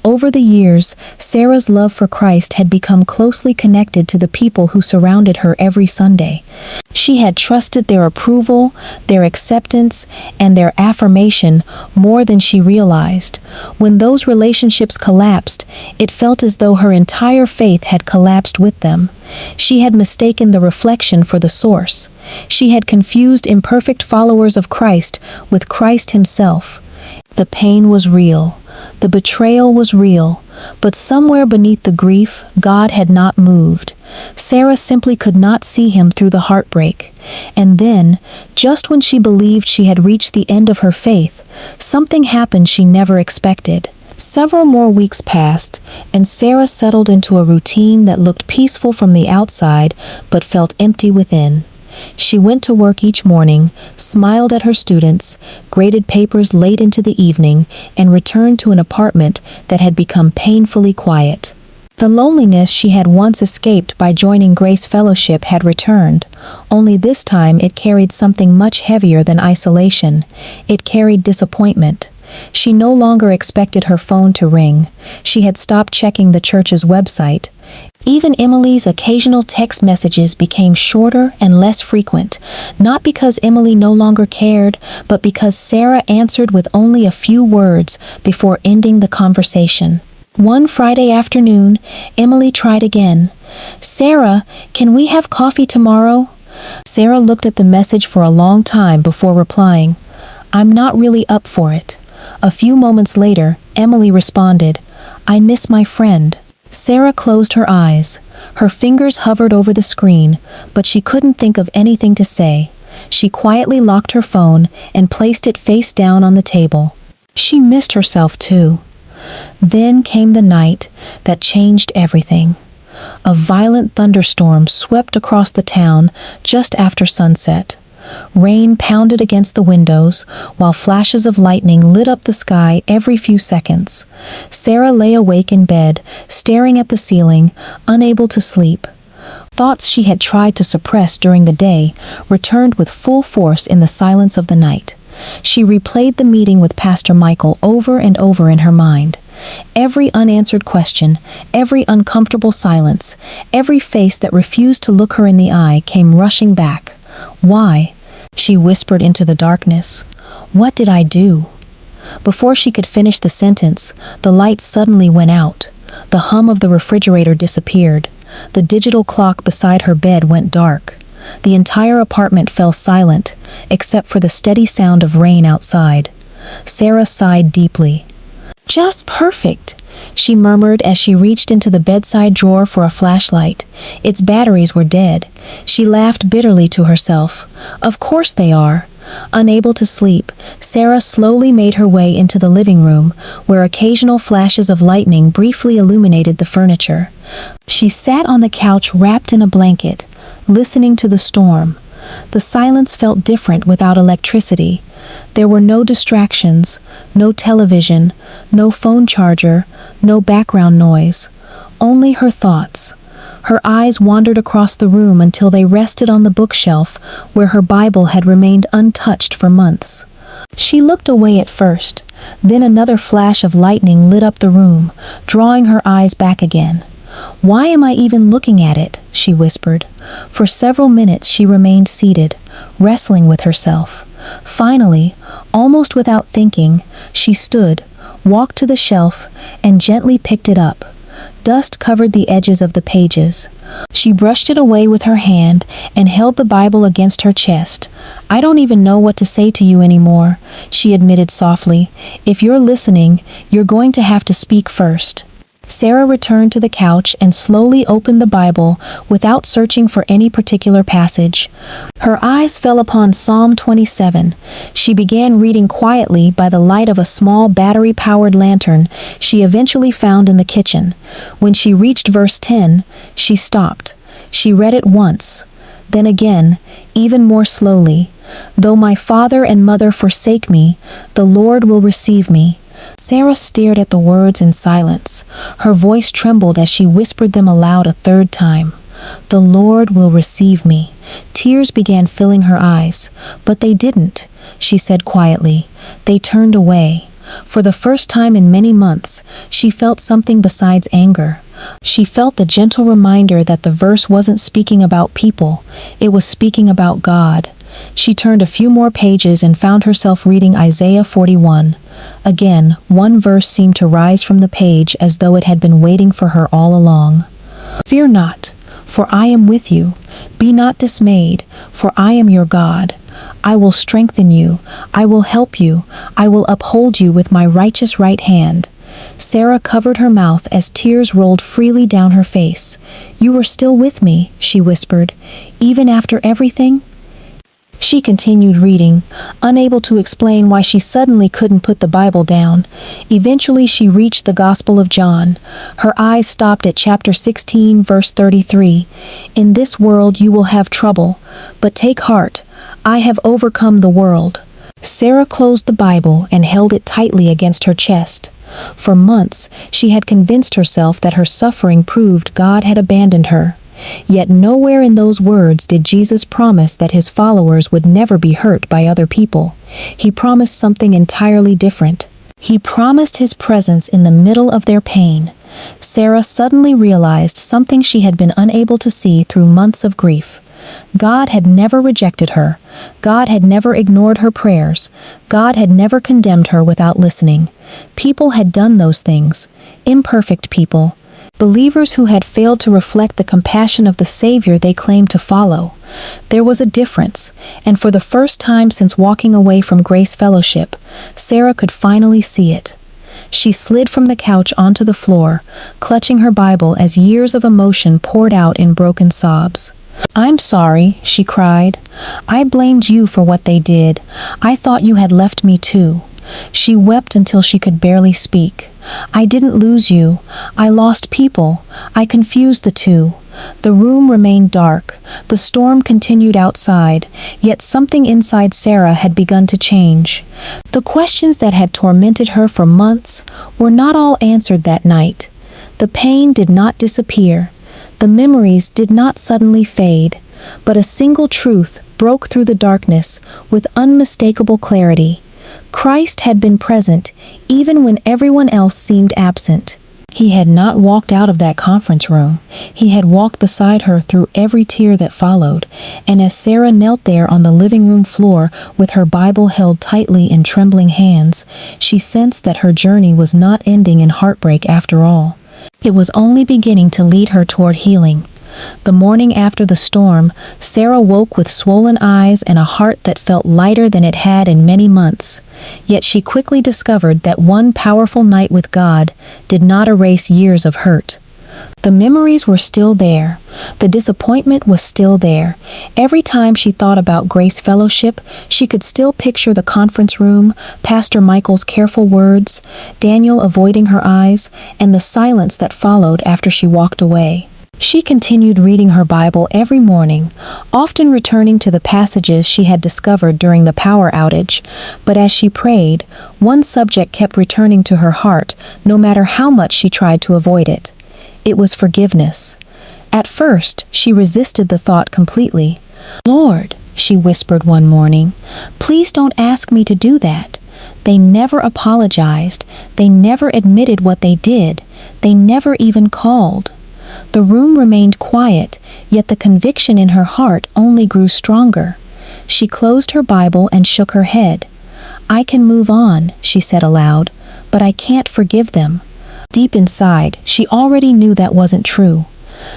Over the years, Sarah's love for Christ had become closely connected to the people who surrounded her every Sunday. She had trusted their approval, their acceptance, and their affirmation more than she realized. When those relationships collapsed, it felt as though her entire faith had collapsed with them. She had mistaken the reflection for the source. She had confused imperfect followers of Christ with Christ himself. The pain was real. The betrayal was real, but somewhere beneath the grief, God had not moved. Sarah simply could not see him through the heartbreak. And then, just when she believed she had reached the end of her faith, something happened she never expected. Several more weeks passed, and Sarah settled into a routine that looked peaceful from the outside but felt empty within. She went to work each morning, smiled at her students, graded papers late into the evening, and returned to an apartment that had become painfully quiet. The loneliness she had once escaped by joining Grace Fellowship had returned, only this time it carried something much heavier than isolation. It carried disappointment. She no longer expected her phone to ring. She had stopped checking the church's website. Even Emily's occasional text messages became shorter and less frequent, not because Emily no longer cared, but because Sarah answered with only a few words before ending the conversation. One Friday afternoon, Emily tried again. Sarah, can we have coffee tomorrow? Sarah looked at the message for a long time before replying, I'm not really up for it. A few moments later, Emily responded, I miss my friend. Sarah closed her eyes. Her fingers hovered over the screen, but she couldn't think of anything to say. She quietly locked her phone and placed it face down on the table. She missed herself too. Then came the night that changed everything. A violent thunderstorm swept across the town just after sunset. Rain pounded against the windows, while flashes of lightning lit up the sky every few seconds. Sarah lay awake in bed, staring at the ceiling, unable to sleep. Thoughts she had tried to suppress during the day returned with full force in the silence of the night. She replayed the meeting with Pastor Michael over and over in her mind. Every unanswered question, every uncomfortable silence, every face that refused to look her in the eye came rushing back. Why? She whispered into the darkness. What did I do? Before she could finish the sentence, the light suddenly went out. The hum of the refrigerator disappeared. The digital clock beside her bed went dark. The entire apartment fell silent, except for the steady sound of rain outside. Sarah sighed deeply. Just perfect, she murmured as she reached into the bedside drawer for a flashlight. Its batteries were dead. She laughed bitterly to herself. Of course they are. Unable to sleep, Sarah slowly made her way into the living room, where occasional flashes of lightning briefly illuminated the furniture. She sat on the couch wrapped in a blanket, listening to the storm. The silence felt different without electricity. There were no distractions, no television, no phone charger, no background noise. Only her thoughts. Her eyes wandered across the room until they rested on the bookshelf where her Bible had remained untouched for months. She looked away at first, then another flash of lightning lit up the room, drawing her eyes back again. Why am I even looking at it? She whispered. For several minutes she remained seated, wrestling with herself. Finally, almost without thinking, she stood, walked to the shelf, and gently picked it up. Dust covered the edges of the pages. She brushed it away with her hand and held the Bible against her chest. I don't even know what to say to you anymore, she admitted softly. If you're listening, you're going to have to speak first. Sarah returned to the couch and slowly opened the Bible without searching for any particular passage. Her eyes fell upon Psalm 27. She began reading quietly by the light of a small battery-powered lantern she eventually found in the kitchen. When she reached verse 10, she stopped. She read it once, then again, even more slowly. "Though my father and mother forsake me, the Lord will receive me." Sarah stared at the words in silence. Her voice trembled as she whispered them aloud a third time. "The Lord will receive me." Tears began filling her eyes. "But they didn't," she said quietly. "They turned away." For the first time in many months, she felt something besides anger. She felt the gentle reminder that the verse wasn't speaking about people, it was speaking about God. She turned a few more pages and found herself reading Isaiah 41. Again, one verse seemed to rise from the page as though it had been waiting for her all along. "Fear not, for I am with you. Be not dismayed, for I am your God. I will strengthen you, I will help you, I will uphold you with my righteous right hand." Sarah covered her mouth as tears rolled freely down her face. "You are still with me," she whispered, "even after everything?" She continued reading, unable to explain why she suddenly couldn't put the Bible down. Eventually she reached the Gospel of John. Her eyes stopped at chapter 16, verse 33. "In this world you will have trouble, but take heart, I have overcome the world." Sarah closed the Bible and held it tightly against her chest. For months, she had convinced herself that her suffering proved God had abandoned her. Yet nowhere in those words did Jesus promise that his followers would never be hurt by other people. He promised something entirely different. He promised his presence in the middle of their pain. Sarah suddenly realized something she had been unable to see through months of grief. God had never rejected her. God had never ignored her prayers. God had never condemned her without listening. People had done those things. Imperfect people. Believers who had failed to reflect the compassion of the Savior they claimed to follow. There was a difference, and for the first time since walking away from Grace Fellowship, Sarah could finally see it. She slid from the couch onto the floor, clutching her Bible as years of emotion poured out in broken sobs. "I'm sorry," she cried. "I blamed you for what they did. I thought you had left me too." She wept until she could barely speak. "I didn't lose you. I lost people. I confused the two." The room remained dark. The storm continued outside, yet something inside Sarah had begun to change. The questions that had tormented her for months were not all answered that night. The pain did not disappear. The memories did not suddenly fade, but a single truth broke through the darkness with unmistakable clarity. Christ had been present even when everyone else seemed absent. He had not walked out of that conference room. He had walked beside her through every tear that followed, and as Sarah knelt there on the living room floor with her Bible held tightly in trembling hands, she sensed that her journey was not ending in heartbreak after all. It was only beginning to lead her toward healing. The morning after the storm, Sarah woke with swollen eyes and a heart that felt lighter than it had in many months. Yet she quickly discovered that one powerful night with God did not erase years of hurt. The memories were still there. The disappointment was still there. Every time she thought about Grace Fellowship, she could still picture the conference room, Pastor Michael's careful words, Daniel avoiding her eyes, and the silence that followed after she walked away. She continued reading her Bible every morning, often returning to the passages she had discovered during the power outage. But as she prayed, one subject kept returning to her heart, no matter how much she tried to avoid it. It was forgiveness. At first, she resisted the thought completely. "Lord," she whispered one morning, "please don't ask me to do that." They never apologized. They never admitted what they did. They never even called. The room remained quiet, yet the conviction in her heart only grew stronger. She closed her Bible and shook her head. "I can move on," she said aloud, "but I can't forgive them." Deep inside, she already knew that wasn't true.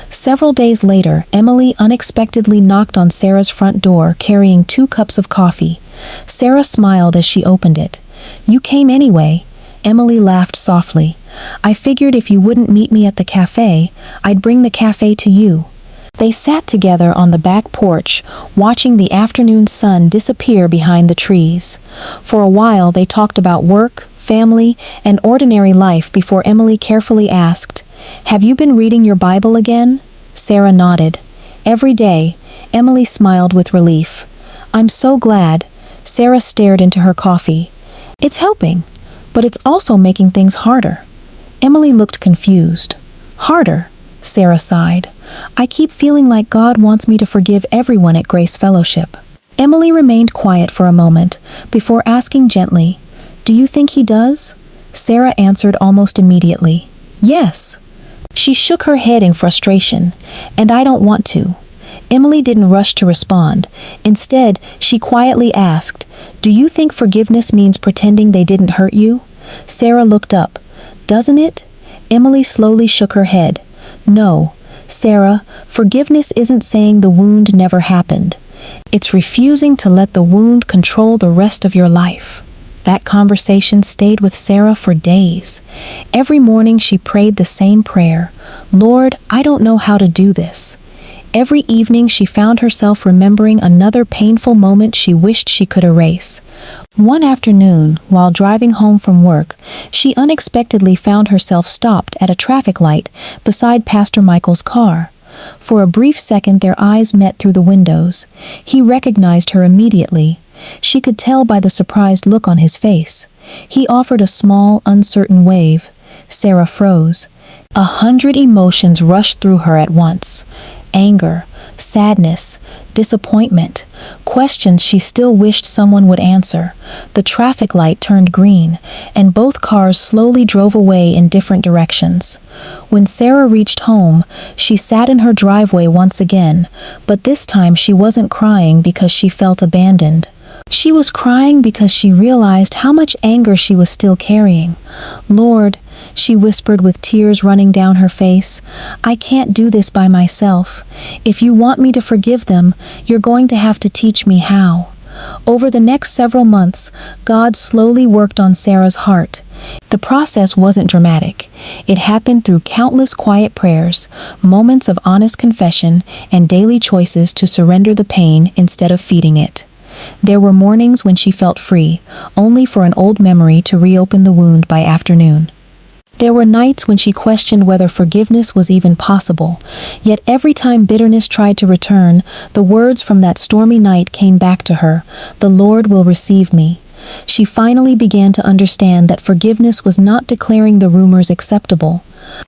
Several days later, Emily unexpectedly knocked on Sarah's front door carrying 2 cups of coffee. Sarah smiled as she opened it. "You came anyway." Emily laughed softly. I figured if you wouldn't meet me at the cafe, I'd bring the cafe to you." They sat together on the back porch, watching the afternoon sun disappear behind the trees. For a while, they talked about work, family, and ordinary life before Emily carefully asked, "Have you been reading your Bible again?" Sarah nodded. "Every day." Emily smiled with relief. "I'm so glad." Sarah stared into her coffee. "It's helping, but it's also making things harder." Emily looked confused. "Harder?" Sarah sighed. "I keep feeling like God wants me to forgive everyone at Grace Fellowship." Emily remained quiet for a moment before asking gently, "Do you think he does?" Sarah answered almost immediately, "Yes." She shook her head in frustration. "And I don't want to." Emily didn't rush to respond. Instead, she quietly asked, "Do you think forgiveness means pretending they didn't hurt you?" Sarah looked up. "Doesn't it?" Emily slowly shook her head. "No, Sarah, forgiveness isn't saying the wound never happened. It's refusing to let the wound control the rest of your life." That conversation stayed with Sarah for days. Every morning she prayed the same prayer, "Lord, I don't know how to do this." Every evening she found herself remembering another painful moment she wished she could erase. One afternoon, while driving home from work, she unexpectedly found herself stopped at a traffic light beside Pastor Michael's car. For a brief second their eyes met through the windows. He recognized her immediately. She could tell by the surprised look on his face. He offered a small, uncertain wave. Sarah froze. 100 emotions rushed through her at once. Anger, sadness, disappointment, questions she still wished someone would answer. The traffic light turned green, and both cars slowly drove away in different directions. When Sarah reached home, she sat in her driveway once again, but this time she wasn't crying because she felt abandoned. She was crying because she realized how much anger she was still carrying. "Lord," she whispered with tears running down her face, "I can't do this by myself. If you want me to forgive them, you're going to have to teach me how." Over the next several months, God slowly worked on Sarah's heart. The process wasn't dramatic. It happened through countless quiet prayers, moments of honest confession, and daily choices to surrender the pain instead of feeding it. There were mornings when she felt free, only for an old memory to reopen the wound by afternoon. There were nights when she questioned whether forgiveness was even possible, yet every time bitterness tried to return, the words from that stormy night came back to her, "The Lord will receive me." She finally began to understand that forgiveness was not declaring the rumors acceptable.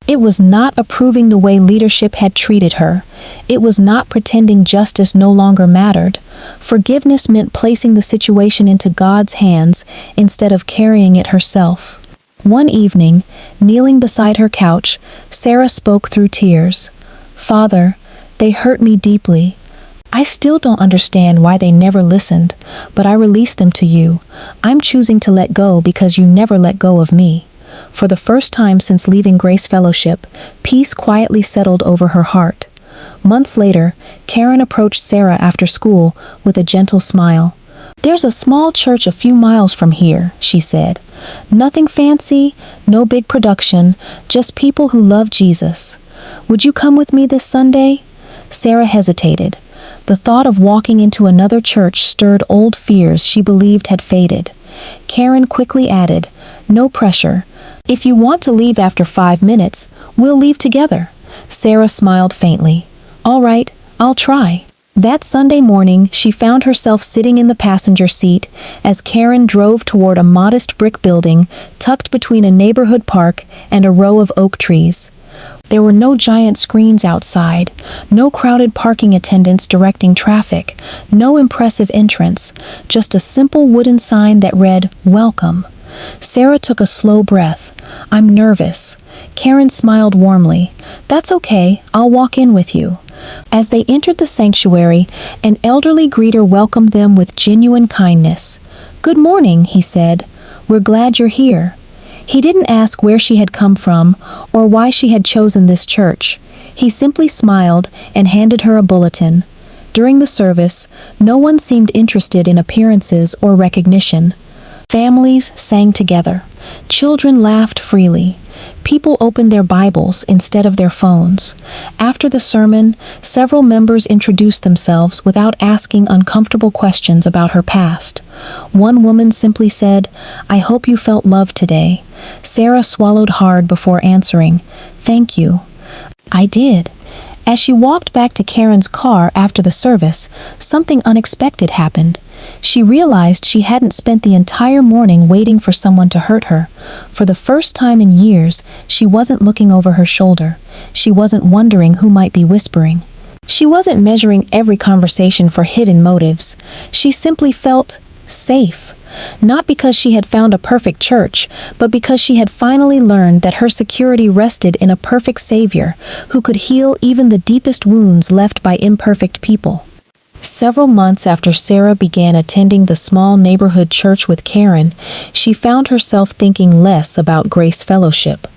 It was not approving the way leadership had treated her. It was not pretending justice no longer mattered. Forgiveness meant placing the situation into God's hands instead of carrying it herself. One evening, kneeling beside her couch, Sarah spoke through tears. "Father, they hurt me deeply. I still don't understand why they never listened, but I release them to you. I'm choosing to let go because you never let go of me." For the first time since leaving Grace Fellowship, peace quietly settled over her heart. Months later, Karen approached Sarah after school with a gentle smile. "There's a small church a few miles from here," she said. "Nothing fancy, no big production, just people who love Jesus. Would you come with me this Sunday?" Sarah hesitated. The thought of walking into another church stirred old fears she believed had faded. Karen quickly added, "No pressure. If you want to leave after 5 minutes, we'll leave together." Sarah smiled faintly. "All right, I'll try." That Sunday morning, she found herself sitting in the passenger seat as Karen drove toward a modest brick building tucked between a neighborhood park and a row of oak trees. There were no giant screens outside, no crowded parking attendants directing traffic, no impressive entrance, just a simple wooden sign that read, "Welcome." Sarah took a slow breath. "I'm nervous." Karen smiled warmly. "That's okay, I'll walk in with you." As they entered the sanctuary, an elderly greeter welcomed them with genuine kindness. "Good morning," he said. "We're glad you're here." He didn't ask where she had come from or why she had chosen this church. He simply smiled and handed her a bulletin. During the service, no one seemed interested in appearances or recognition. Families sang together. Children laughed freely. People opened their Bibles instead of their phones. After the sermon, several members introduced themselves without asking uncomfortable questions about her past. One woman simply said, "I hope you felt loved today." Sarah swallowed hard before answering, "Thank you." "I did." As she walked back to Karen's car after the service, something unexpected happened. She realized she hadn't spent the entire morning waiting for someone to hurt her. For the first time in years, she wasn't looking over her shoulder. She wasn't wondering who might be whispering. She wasn't measuring every conversation for hidden motives. She simply felt safe. Not because she had found a perfect church, but because she had finally learned that her security rested in a perfect Savior who could heal even the deepest wounds left by imperfect people. Several months after Sarah began attending the small neighborhood church with Karen, she found herself thinking less about Grace Fellowship.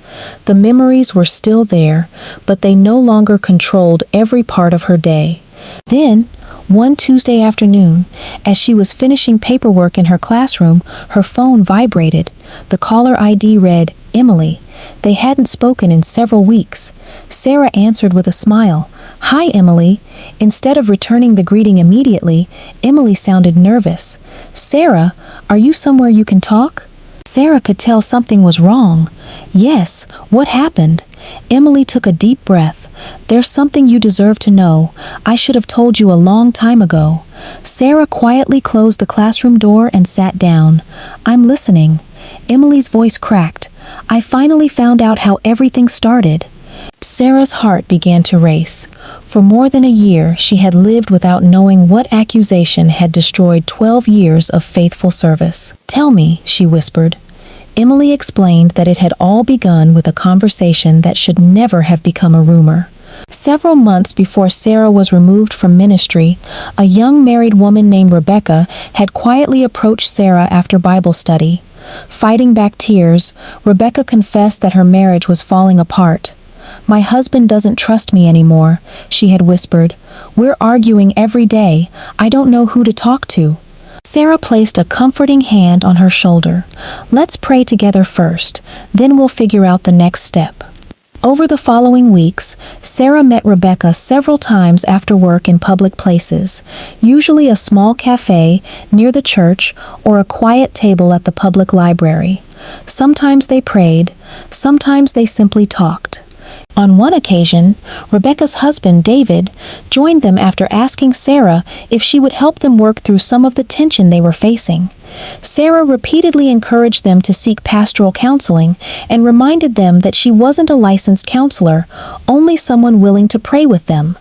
The memories were still there, but they no longer controlled every part of her day. Then, one Tuesday afternoon, as she was finishing paperwork in her classroom, her phone vibrated. The caller ID read, "Emily." They hadn't spoken in several weeks. Sarah answered with a smile. "Hi, Emily." Instead of returning the greeting immediately, Emily sounded nervous. "Sarah, are you somewhere you can talk?" Sarah could tell something was wrong. "Yes, what happened?" Emily took a deep breath. "There's something you deserve to know. I should have told you a long time ago." Sarah quietly closed the classroom door and sat down. "I'm listening." Emily's voice cracked. "I finally found out how everything started." Sarah's heart began to race. For more than a year, she had lived without knowing what accusation had destroyed 12 years of faithful service. "Tell me," she whispered. Emily explained that it had all begun with a conversation that should never have become a rumor. Several months before Sarah was removed from ministry, a young married woman named Rebecca had quietly approached Sarah after Bible study. Fighting back tears, Rebecca confessed that her marriage was falling apart. "My husband doesn't trust me anymore," she had whispered. "We're arguing every day. I don't know who to talk to." Sarah placed a comforting hand on her shoulder. "Let's pray together first, then we'll figure out the next step." Over the following weeks, Sarah met Rebecca several times after work in public places, usually a small cafe near the church or a quiet table at the public library. Sometimes they prayed, sometimes they simply talked. On one occasion, Rebecca's husband, David, joined them after asking Sarah if she would help them work through some of the tension they were facing. Sarah repeatedly encouraged them to seek pastoral counseling and reminded them that she wasn't a licensed counselor, only someone willing to pray with them.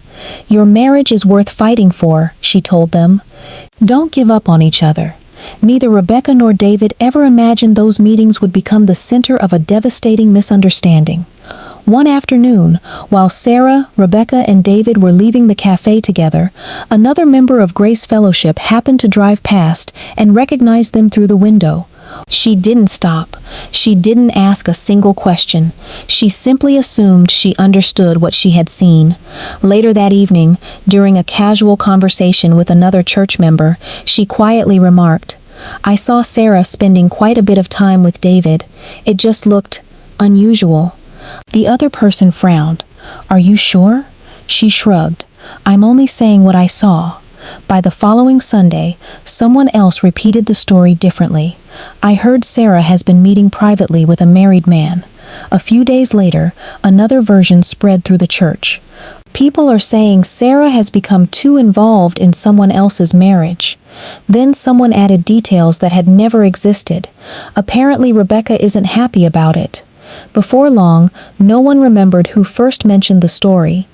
"Your marriage is worth fighting for," she told them. Don't give up on each other. Neither Rebecca nor David ever imagined those meetings would become the center of a devastating misunderstanding. One afternoon, while Sarah, Rebecca, and David were leaving the cafe together, another member of Grace Fellowship happened to drive past and recognized them through the window. She didn't stop. She didn't ask a single question. She simply assumed she understood what she had seen. Later that evening, during a casual conversation with another church member, she quietly remarked, "I saw Sarah spending quite a bit of time with David. It just looked unusual." The other person frowned. "Are you sure?" She shrugged. "I'm only saying what I saw." By the following Sunday, someone else repeated the story differently. "I heard Sarah has been meeting privately with a married man." A few days later, another version spread through the church. "People are saying Sarah has become too involved in someone else's marriage." Then someone added details that had never existed. "Apparently Rebecca isn't happy about it." Before long, no one remembered who first mentioned the story.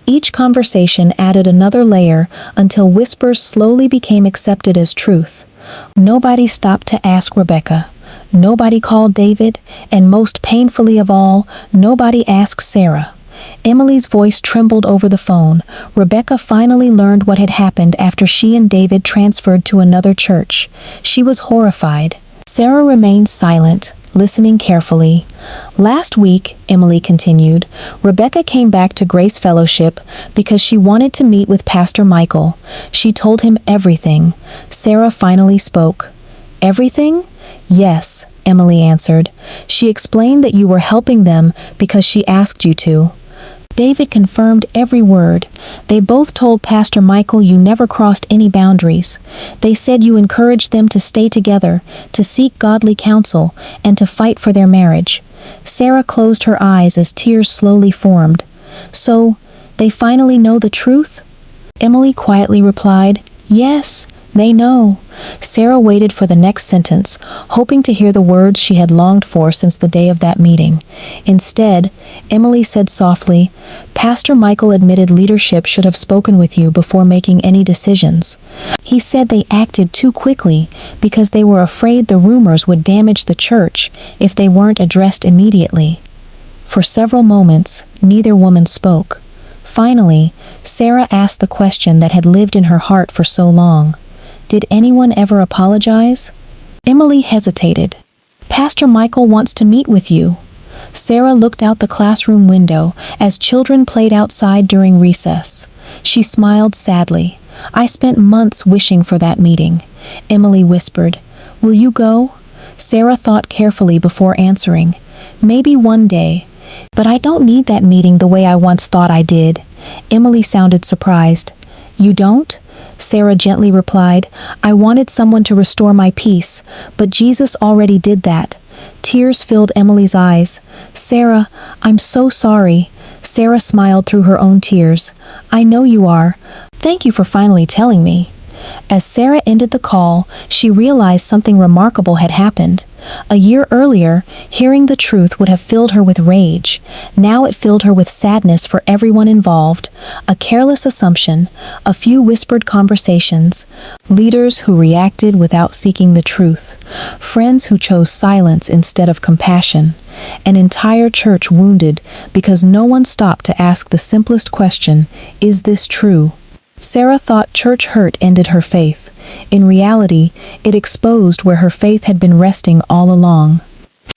Each conversation added another layer until whispers slowly became accepted as truth. Nobody stopped to ask Rebecca. Nobody called David, and most painfully of all, nobody asked Sarah. Emily's voice trembled over the phone. Rebecca finally learned what had happened after she and David transferred to another church. She was horrified. Sarah remained silent, listening carefully. "Last week," Emily continued, "Rebecca came back to Grace Fellowship because she wanted to meet with Pastor Michael. She told him everything." Sarah finally spoke. "Everything?" Yes, Emily answered. She explained that you were helping them because she asked you to. David confirmed every word. They both told Pastor Michael you never crossed any boundaries. They said you encouraged them to stay together, to seek godly counsel, and to fight for their marriage. Sarah closed her eyes as tears slowly formed. So, they finally know the truth? Emily quietly replied, Yes, they know. Sarah waited for the next sentence, hoping to hear the words she had longed for since the day of that meeting. Instead, Emily said softly, Pastor Michael admitted leadership should have spoken with you before making any decisions. He said they acted too quickly because they were afraid the rumors would damage the church if they weren't addressed immediately. For several moments, neither woman spoke. Finally, Sarah asked the question that had lived in her heart for so long. Did anyone ever apologize? Emily hesitated. Pastor Michael wants to meet with you. Sarah looked out the classroom window as children played outside during recess. She smiled sadly. I spent months wishing for that meeting. Emily whispered, Will you go? Sarah thought carefully before answering. Maybe one day. But I don't need that meeting the way I once thought I did. Emily sounded surprised. You don't? Sarah gently replied, I wanted someone to restore my peace, but Jesus already did that. Tears filled Emily's eyes. Sarah, I'm so sorry. Sarah smiled through her own tears. I know you are. Thank you for finally telling me. As Sarah ended the call, she realized something remarkable had happened. A year earlier, hearing the truth would have filled her with rage. Now it filled her with sadness for everyone involved. A careless assumption, a few whispered conversations, leaders who reacted without seeking the truth, friends who chose silence instead of compassion, an entire church wounded because no one stopped to ask the simplest question, is this true? Sarah thought church hurt ended her faith. In reality, it exposed where her faith had been resting all along.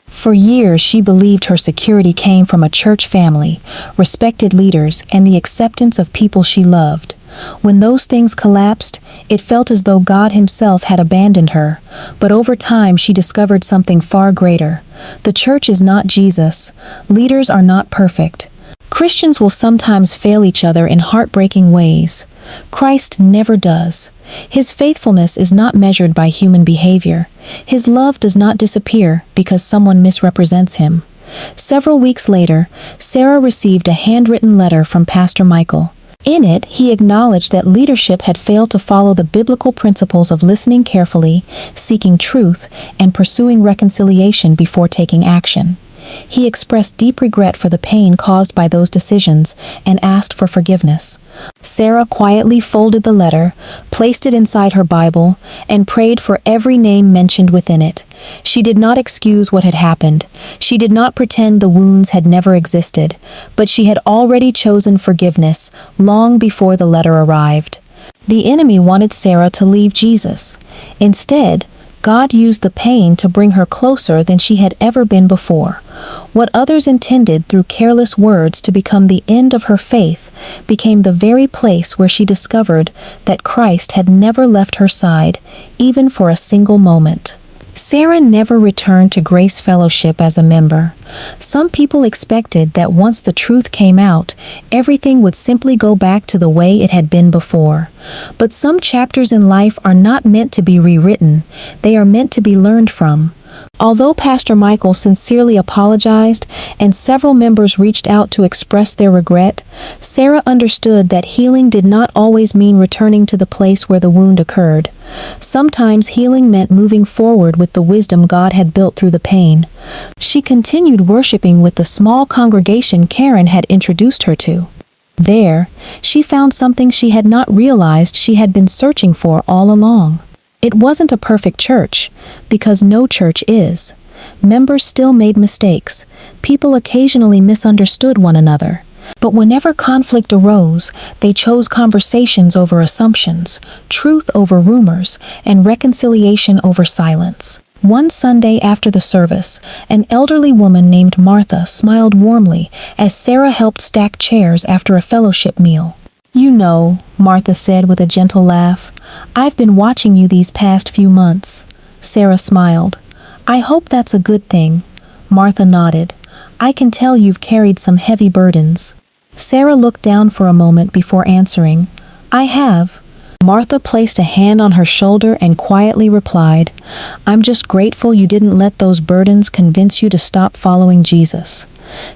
For years, she believed her security came from a church family, respected leaders, and the acceptance of people she loved. When those things collapsed, it felt as though God Himself had abandoned her. But over time, she discovered something far greater. The church is not Jesus. Leaders are not perfect. Christians will sometimes fail each other in heartbreaking ways. Christ never does. His faithfulness is not measured by human behavior. His love does not disappear because someone misrepresents Him. Several weeks later, Sarah received a handwritten letter from Pastor Michael. In it, he acknowledged that leadership had failed to follow the biblical principles of listening carefully, seeking truth, and pursuing reconciliation before taking action. He expressed deep regret for the pain caused by those decisions and asked for forgiveness. Sarah quietly folded the letter, placed it inside her Bible, and prayed for every name mentioned within it. She did not excuse what had happened. She did not pretend the wounds had never existed, but she had already chosen forgiveness long before the letter arrived. The enemy wanted Sarah to leave Jesus. Instead, God used the pain to bring her closer than she had ever been before. What others intended through careless words to become the end of her faith became the very place where she discovered that Christ had never left her side, even for a single moment. Sarah never returned to Grace Fellowship as a member. Some people expected that once the truth came out, everything would simply go back to the way it had been before. But some chapters in life are not meant to be rewritten. They are meant to be learned from. Although Pastor Michael sincerely apologized and several members reached out to express their regret, Sarah understood that healing did not always mean returning to the place where the wound occurred. Sometimes healing meant moving forward with the wisdom God had built through the pain. She continued worshiping with the small congregation Karen had introduced her to. There, she found something she had not realized she had been searching for all along. It wasn't a perfect church, because no church is. Members still made mistakes. People occasionally misunderstood one another. But whenever conflict arose, they chose conversations over assumptions, truth over rumors, and reconciliation over silence. One Sunday after the service, an elderly woman named Martha smiled warmly as Sarah helped stack chairs after a fellowship meal. You know, Martha said with a gentle laugh, I've been watching you these past few months. Sarah smiled. I hope that's a good thing. Martha nodded. I can tell you've carried some heavy burdens. Sarah looked down for a moment before answering. I have. Martha placed a hand on her shoulder and quietly replied, I'm just grateful you didn't let those burdens convince you to stop following Jesus.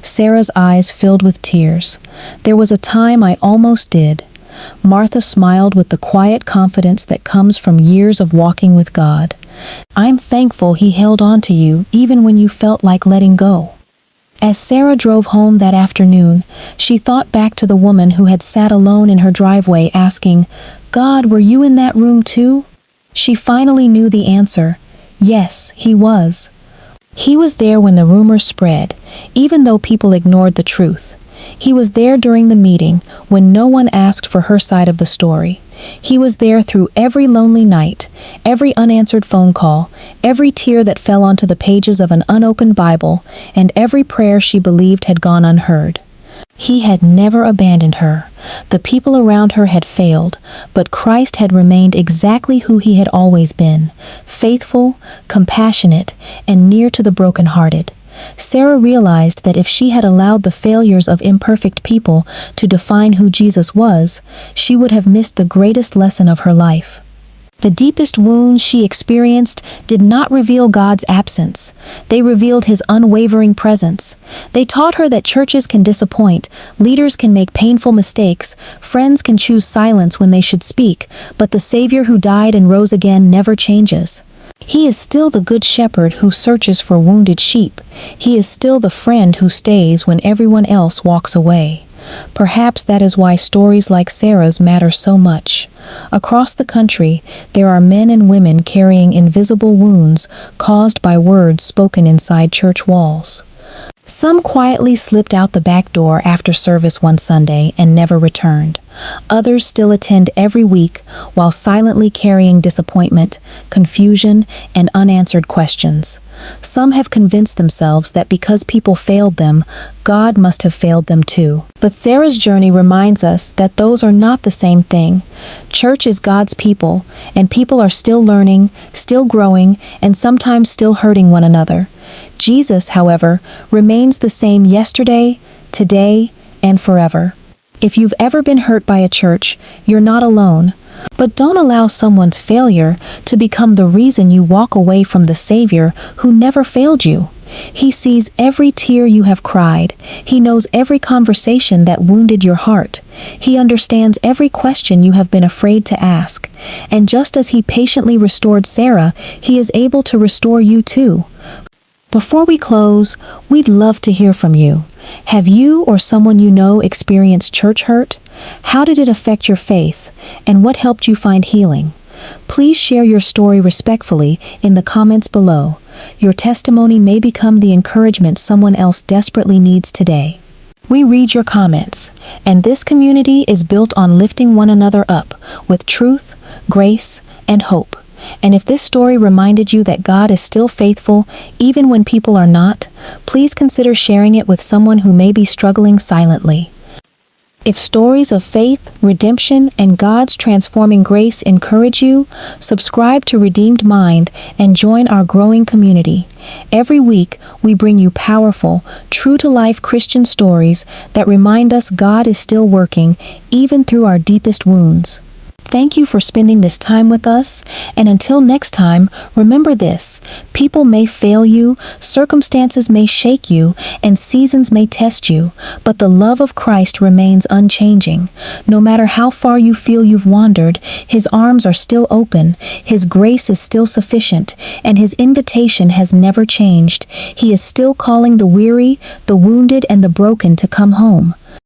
Sarah's eyes filled with tears. There was a time I almost did. Martha smiled with the quiet confidence that comes from years of walking with God. I'm thankful he held on to you even when you felt like letting go. As Sarah drove home that afternoon, she thought back to the woman who had sat alone in her driveway asking, God, were you in that room too? She finally knew the answer. Yes, he was. He was there when the rumors spread, even though people ignored the truth. He was there during the meeting when no one asked for her side of the story. He was there through every lonely night, every unanswered phone call, every tear that fell onto the pages of an unopened Bible, and every prayer she believed had gone unheard. He had never abandoned her. The people around her had failed, but Christ had remained exactly who he had always been, faithful, compassionate, and near to the brokenhearted. Sarah realized that if she had allowed the failures of imperfect people to define who Jesus was, she would have missed the greatest lesson of her life. The deepest wounds she experienced did not reveal God's absence. They revealed his unwavering presence. They taught her that churches can disappoint, leaders can make painful mistakes, friends can choose silence when they should speak, but the Savior who died and rose again never changes. He is still the good shepherd who searches for wounded sheep. He is still the friend who stays when everyone else walks away. Perhaps that is why stories like Sarah's matter so much. Across the country, there are men and women carrying invisible wounds caused by words spoken inside church walls. Some quietly slipped out the back door after service one Sunday and never returned. Others still attend every week while silently carrying disappointment, confusion, and unanswered questions. Some have convinced themselves that because people failed them, God must have failed them too. But Sarah's journey reminds us that those are not the same thing. Church is God's people, and people are still learning, still growing, and sometimes still hurting one another. Jesus, however, remains the same yesterday, today, and forever. If you've ever been hurt by a church, you're not alone. But don't allow someone's failure to become the reason you walk away from the Savior who never failed you. He sees every tear you have cried. He knows every conversation that wounded your heart. He understands every question you have been afraid to ask. And just as he patiently restored Sarah, he is able to restore you too. Before we close, we'd love to hear from you. Have you or someone you know experienced church hurt? How did it affect your faith? And what helped you find healing? Please share your story respectfully in the comments below. Your testimony may become the encouragement someone else desperately needs today. We read your comments, and this community is built on lifting one another up with truth, grace, and hope. And if this story reminded you that God is still faithful, even when people are not, please consider sharing it with someone who may be struggling silently. If stories of faith, redemption, and God's transforming grace encourage you, subscribe to Redeemed Mind and join our growing community. Every week, we bring you powerful, true-to-life Christian stories that remind us God is still working, even through our deepest wounds. Thank you for spending this time with us, and until next time, remember this: people may fail you, circumstances may shake you, and seasons may test you, but the love of Christ remains unchanging. No matter how far you feel you've wandered, His arms are still open, His grace is still sufficient, and His invitation has never changed. He is still calling the weary, the wounded, and the broken to come home.